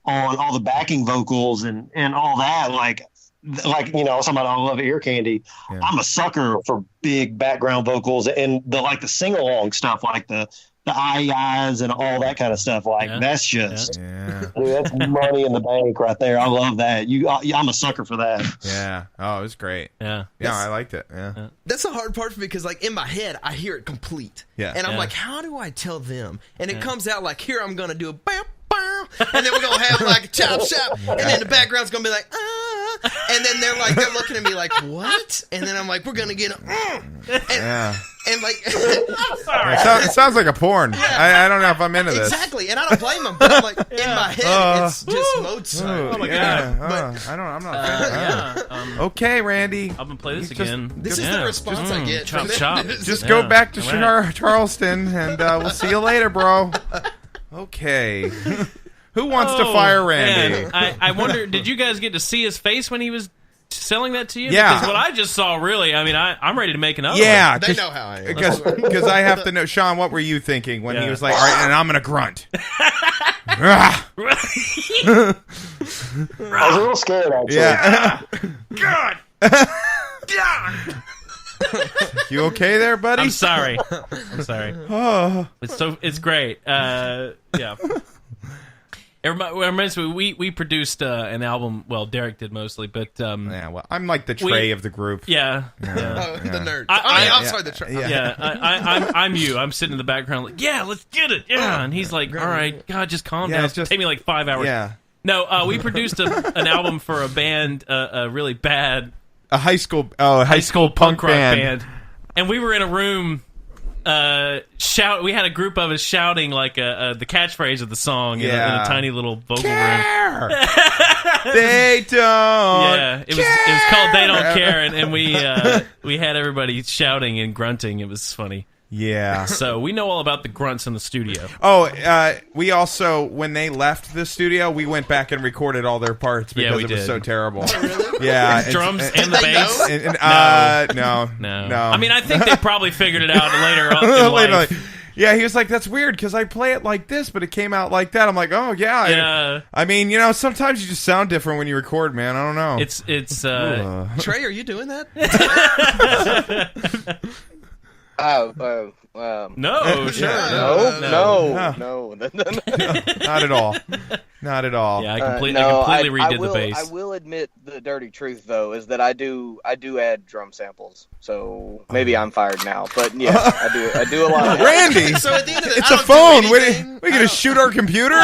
on all the backing vocals and all that, like, I was talking about I love ear candy. Yeah. I'm a sucker for big background vocals and the sing along stuff, like the eyes and all that kind of stuff. Like that's just dude, that's money in the bank right there. I love that. I'm a sucker for that. Yeah. Oh, it was great. Yeah. Yeah, I liked it. Yeah. That's the hard part because in my head I hear it complete. Yeah. And I'm like, how do I tell them? And it comes out like, here I'm gonna do a bam, bam, and then we're gonna have like a chop shop, and then the background's gonna be like and then they're looking at me like, what? And then I'm like, we're gonna get and like I'm sorry. It sounds like a porn. I don't know if I'm into this. Exactly, and I don't blame them, but I'm like, in my head it's just Mozart. Oh my god. I'm not a fan. Okay, Randy. I'm gonna play this again. This is the response I get. Chop. Just go back to Charleston and we'll see you later, bro. Okay. Who wants to fire Randy? I wonder, did you guys get to see his face when he was selling that to you? Yeah. Because what I just saw, really, I mean, I'm ready to make another one. They know how I am. Because I have to know. Sean, what were you thinking when he was like, all right, and I'm going to grunt? I was a little scared, actually. Yeah. God! You okay there, buddy? I'm sorry. It's great. Yeah. It reminds me, we produced an album. Well, Derek did mostly, but yeah. Well, I'm like the Trey of the group. Yeah. The nerd. I'm sorry, the Trey. Yeah, I'm you. I'm sitting in the background like, yeah, let's get it. Yeah, and he's like, all right, God, just calm down. It's take me like 5 hours. Yeah. No, we produced an album for a band, a really bad high school punk rock band, and we were in a room. We had a group of us shouting like the catchphrase of the song in a tiny little vocal room. They don't. Yeah, it was called "They Don't Care," and we had everybody shouting and grunting. It was funny. Yeah. So we know all about the grunts in the studio. Oh, we also, when they left the studio, we went back and recorded all their parts because it was so terrible. Yeah, drums and the bass. No. I mean, I think they probably figured it out later on in life. Yeah, he was like, "That's weird because I play it like this, but it came out like that." I'm like, "Oh yeah." I mean, sometimes you just sound different when you record, man. I don't know. It's Trey, are you doing that? No, sure. No. Not at all. Not at all. Yeah, I completely redid the bass. I will admit the dirty truth though is that I do add drum samples. So maybe I'm fired now, but yeah, I do a lot of Randy. So at the end of it's a phone. We're gonna shoot our computer.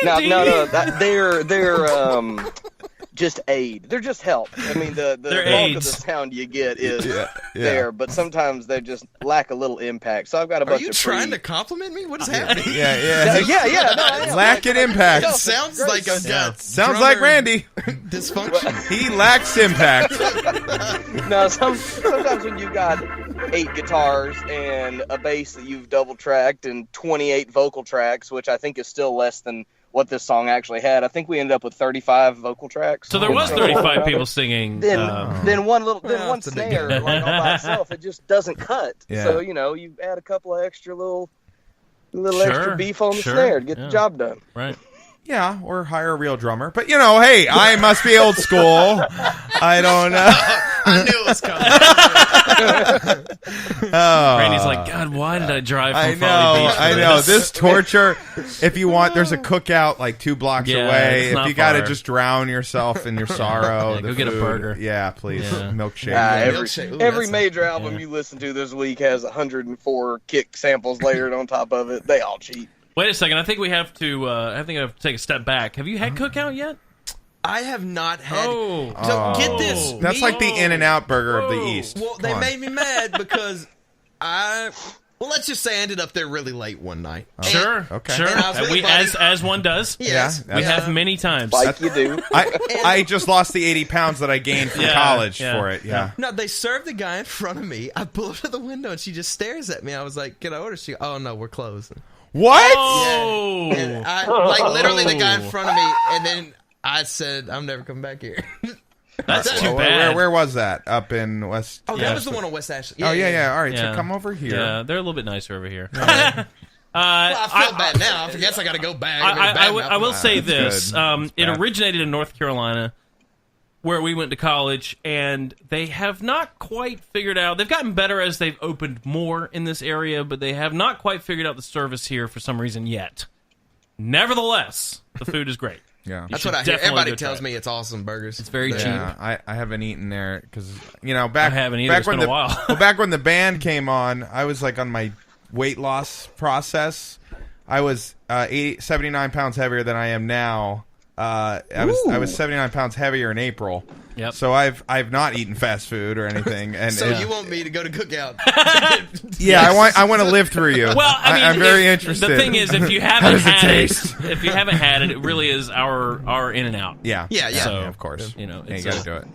No. They're just aid. They're just help. I mean, the bulk of the sound you get is there, but sometimes they just lack a little impact. So I've got a bunch of. Are you trying to compliment me? What is happening? Yeah. No, lack an impact. It sounds like a sounds like Randy. Dysfunction. He lacks impact. No, sometimes when you've got 8 guitars and a bass that you've double tracked and 28 vocal tracks, which I think is still less than what this song actually had. I think we ended up with 35 vocal tracks. So there was 35 people singing. Then one snare like all by itself, it just doesn't cut. Yeah. So you add a couple of extra little extra beef on the snare to get the job done. Right. Yeah, or hire a real drummer. But hey, I must be old school. I don't know. I knew it was coming. Randy's like, God, why did I drive from Folly Beach? I know. This torture. If you want, there's a cookout like 2 blocks away. If you got to just drown yourself in your sorrow, go get a burger. Yeah, please. Milkshake. Every major album you listen to this week has 104 kick samples layered on top of it. They all cheat. Wait a second. I think we have to. I have to take a step back. Have you had Cookout yet? I have not had. So get this. That's like the In-N-Out burger of the East. Well, they made me mad because let's just say I ended up there really late one night. Sure. Okay. Sure. As one does. Yes. We have many times. Like you do. I just lost the 80 pounds that I gained from college for it. Yeah. No, they served the guy in front of me. I pull up to the window and she just stares at me. I was like, "Can I order?" She goes, "Oh no, we're closed." What? Oh. Yeah. And I literally the guy in front of me, and then I said, "I'm never coming back here." That's too bad. Where was that? Up in West? Oh, that was the one on West Ashley. Yeah. All right, so come over here. Yeah, they're a little bit nicer over here. I feel bad now. I guess I got to go back. I will say this. Good. It originated in North Carolina, where we went to college, and they have not quite figured out. They've gotten better as they've opened more in this area, but they have not quite figured out the service here for some reason yet. Nevertheless, the food is great. Yeah, that's what I hear. Everybody tells me it's awesome burgers. It's very cheap. I haven't eaten there because back I haven't either. Back it's when been a while. back when the band came on, I was like on my weight loss process. I was 79 pounds heavier than I am now. I was 79 pounds heavier in April. Yep. So I've not eaten fast food or anything. And so you want me to go to Cookout? Yeah, I want to live through you. Well, I'm very interested. The thing is, if you haven't had it, it really is our In-N-Out. Yeah. So, of course. you got to do it.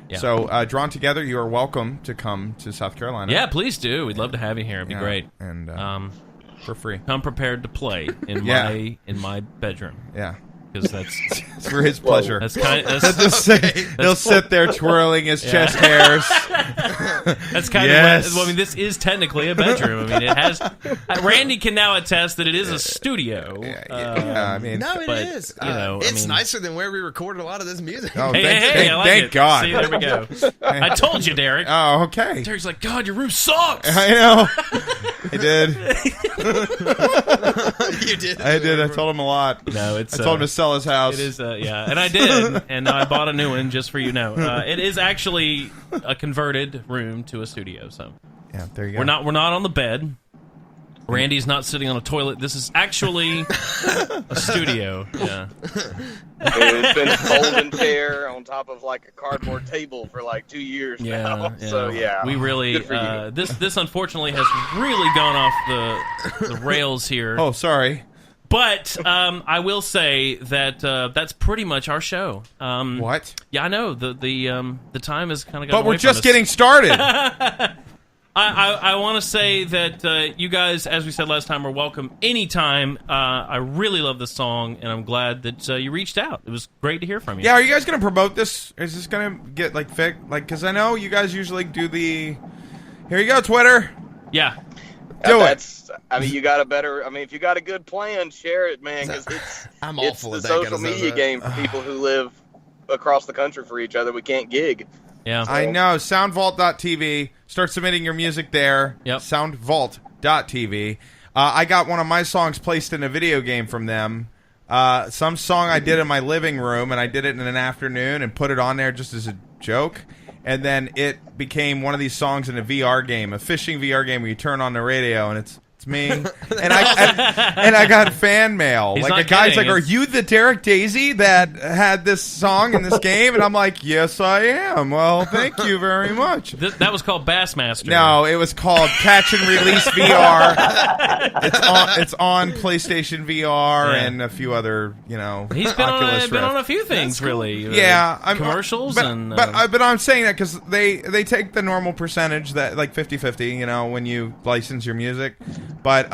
Yeah. So, Drawn Together, you are welcome to come to South Carolina. Yeah, please do. We'd love to have you here. It'd be great. And for free. Come prepared to play in my bedroom. Yeah. Because that's for his pleasure. That's kind. He'll sit there twirling his chest hairs. That's kind of what, I mean, this is technically a bedroom. I mean, it has. Randy can now attest that it is a studio. I mean, No, it is. You know, it's I mean, nicer than where we recorded a lot of this music. Oh, Hey, I like thank it. God. See, there we go. I told you, Derek. Oh, okay. Derek's like, God, your room sucks. I know. I did. You did. I did. I told him a lot. No, it's. I told him to sell his house. It is, yeah, and I did, and now I bought a new one just for you. Know, it is actually a converted room to a studio. So Yeah, there you go. we're not on the bed. Randy's not sitting on a toilet. This is actually a studio. Yeah. It's been fold and tear on top of like a cardboard table for like 2 years now. So yeah, we really Good for you. this unfortunately has really gone off the rails here. Oh, sorry. But I will say that that's pretty much our show. What? Yeah, I know the time is kind of. But we're just getting started. I want to say that you guys, as we said last time, are welcome anytime. I really love this song, and I'm glad that you reached out. It was great to hear from you. Yeah, are you guys going to promote this? Is this going to get, like, fixed? Like, because I know you guys usually do the... Here you go, Twitter. Yeah. Do it. I mean, you got a better. I mean, if you got a good plan, share it, man. Because I'm it's awful the at that kind social of media stuff. game for people who live across the country for each other. We can't gig. Yeah. I know. Soundvault.tv. Start submitting your music there. Yep. Soundvault.tv. I got one of my songs placed in a video game from them. Some song I did in my living room, and I did it in an afternoon and put it on there just as a joke. And then it became one of these songs in a VR game, a fishing VR game where you turn on the radio and it's me. And I got fan mail. He's like not a guy's kidding. like, "Are you the Derek Daisy that had this song in this game?" And I'm like, "Yes, I am." Well, thank you very much. That was called Bassmaster. No, it was called Catch and Release VR. It's on PlayStation VR Yeah. and a few other, He's been Oculus on, been Rift. on a few things, really. Yeah, commercials but, and. but I'm saying that because they take the normal percentage that like 50-50, when you license your music, but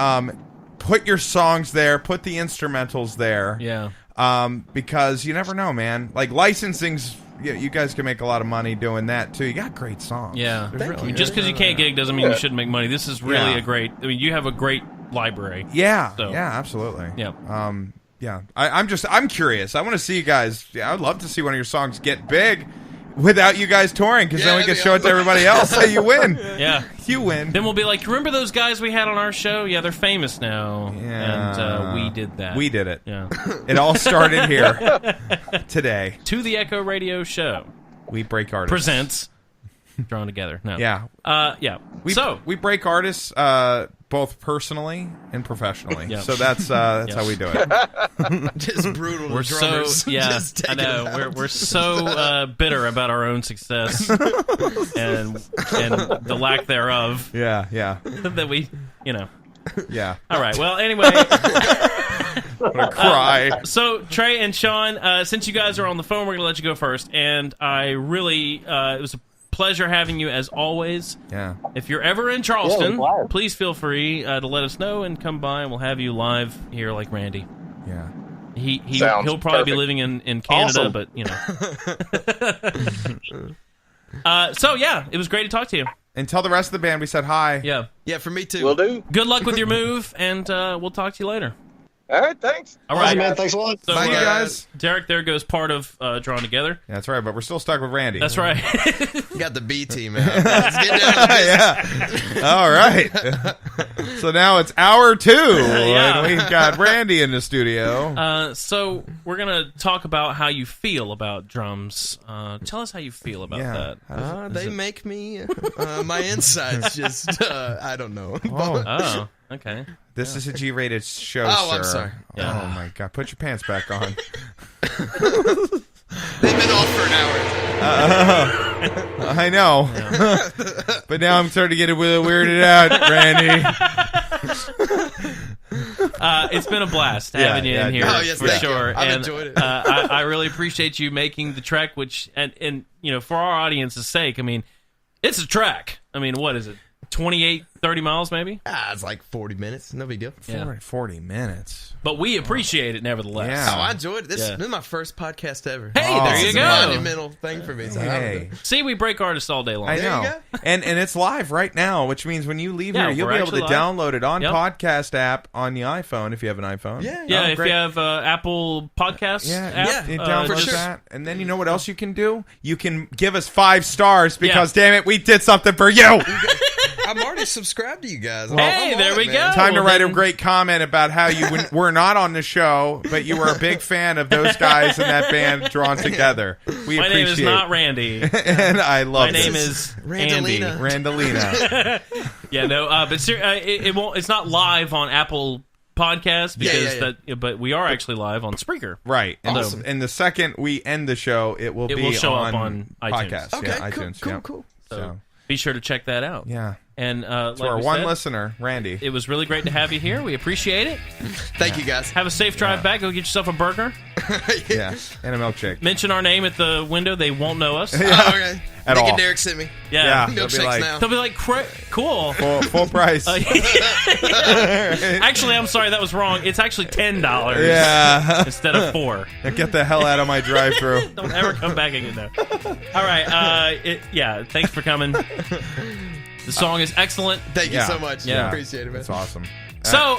put your songs there, put the instrumentals there, because you never know, man. Like licensing's, you guys can make a lot of money doing that too. You got great songs. Yeah, There's I mean, just because you can't gig doesn't mean you shouldn't make money. This is really Yeah. a great. I mean, you have a great library. Yeah, So- yeah, absolutely. Yeah. Yeah. I'm curious. I want to see you guys. Yeah, I'd love to see one of your songs get big without you guys touring, because then we can that'd be show it to everybody else. Hey, you win. Yeah. You win. Then we'll be like, remember those guys we had on our show? Yeah, they're famous now. Yeah. And we did that. We did it. Yeah. It all started here today. To the Echo Radio Show We break artists. presents Drawn Together. No. Yeah. Yeah. We we break artists both personally and professionally. Yeah. So that's how we do it. Just brutal. We're to drummers. so yeah, Just I taking know. them out. We're so bitter about our own success and the lack thereof Yeah, yeah, that we, yeah. All right. Well, anyway, I'm gonna cry. so Trey and Sean, since you guys are on the phone, we're gonna let you go first. And I really, it was a pleasure having you as always. Yeah. If you're ever in Charleston, Yeah, glad. please feel free to let us know and come by, and we'll have you live here like Randy. Yeah. Sounds He'll probably be perfect. living in Canada, Awesome. but So yeah, it was great to talk to you. And tell the rest of the band we said hi. Yeah, Yeah, for me too. Will do. good luck with your move, and we'll talk to you later. All right, thanks. All Awesome, right, man. Thanks a lot. So, Bye, you guys. Derek, there goes part of Drawn Together. Yeah, that's right, but we're still stuck with Randy. That's right. Got the B team out. Let's get down to this. Yeah. All right. So now it's hour 2, Yeah. and we've got Randy in the studio. So we're gonna talk about how you feel about drums. Tell us how you feel about Yeah. that. They make me. My insides just. I don't know. Oh, okay. This is a G-rated show, Oh, sir. I'm sorry. Yeah. Oh my God! Put your pants back on. They've been off for an hour. I know, but now I'm starting to get weirded out, Randy. It's been a blast having you in here Oh, yes, for thank you. sure. I've and enjoyed it. I really appreciate you making the trek. Which and for our audience's sake, I mean, it's a trek. I mean, what is it? 28, 30 miles maybe. It's like 40 minutes. No big deal. Yeah. 40 minutes. But we appreciate it nevertheless. Yeah. Oh, I enjoyed it. This is my first podcast ever. Hey, there This you is go. a monumental thing for me. So Hey. See, we break artists all day long. I There you know. go. And it's live right now, which means when you leave Yeah, here, you'll we're be able to actually live. download it on Yep. podcast app on the iPhone if you have an iPhone. Yeah. Yeah, Oh, if great. you have Apple Podcasts app, you for download sure. that, and then you know what else you can do? You can give us 5 stars because, damn it, we did something for you. I'm already subscribed to you guys. Hey, I'm there on we it, go. man. Time to well, write a then- great comment about how you were not on the show, but you were a big fan of those guys in that band drawn together. We My name appreciate is not Randy. and I love My name this. is Andy. Randalina. Randalina. Yeah, no, but it won't. It's not live on Apple Podcasts because yeah. but we are actually live on Spreaker. Right. And, Awesome. and the second we end the show, it will show up on iTunes. podcast. Okay, yeah, cool, iTunes. cool, yeah. cool. So, Be sure to check that out. yeah. And To like our we one said, listener, Randy. it was really great to have you here. We appreciate it. Thank you guys. Have a safe drive back. Go get yourself a burger. Yeah. And a milkshake. Mention our name at the window. They won't know us. Oh, okay. At Nick all. and Derek sent me. Yeah. They'll be Milkshakes like, now. They'll be like, cool. full price. Actually, I'm sorry, that was wrong. It's actually $10 yeah. instead of $4. Now get the hell out of my drive-thru. Don't ever come back again. No. All right. Thanks for coming. The song is excellent. Thank you Yeah. so much. Yeah. Appreciate it, man. It's awesome. So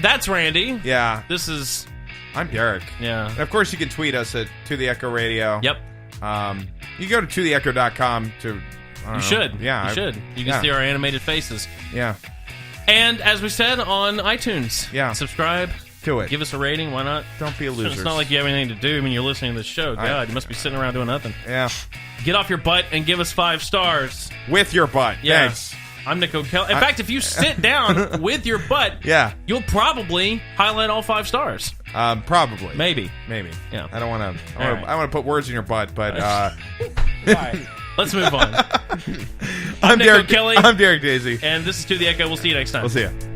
that's Randy. Yeah. This is I'm Derek. yeah. And of course, you can tweet us at To The Echo Radio. Yep. You go to totheecho.com to. You should. Yeah. You should. You can yeah. see our animated faces. Yeah. And as we said on iTunes, Yeah. subscribe, Do it. give us a rating. Why not? Don't be a loser. It's not like you have anything to do when you're listening to this show. God, you must be sitting around doing nothing. Yeah. Get off your butt and give us 5 stars. With your butt. Yeah. Thanks. I'm Nick O'Kelly. In fact, if you sit down with your butt, Yeah. you'll probably highlight all 5 stars. Probably. Maybe. Maybe. Yeah. I don't want to. All right. I want to put words in your butt, but All right. Let's move on. I'm Nick Derek O'Kelly. I'm Derek Daisy. And this is To The Echo. We'll see you next time. We'll see you.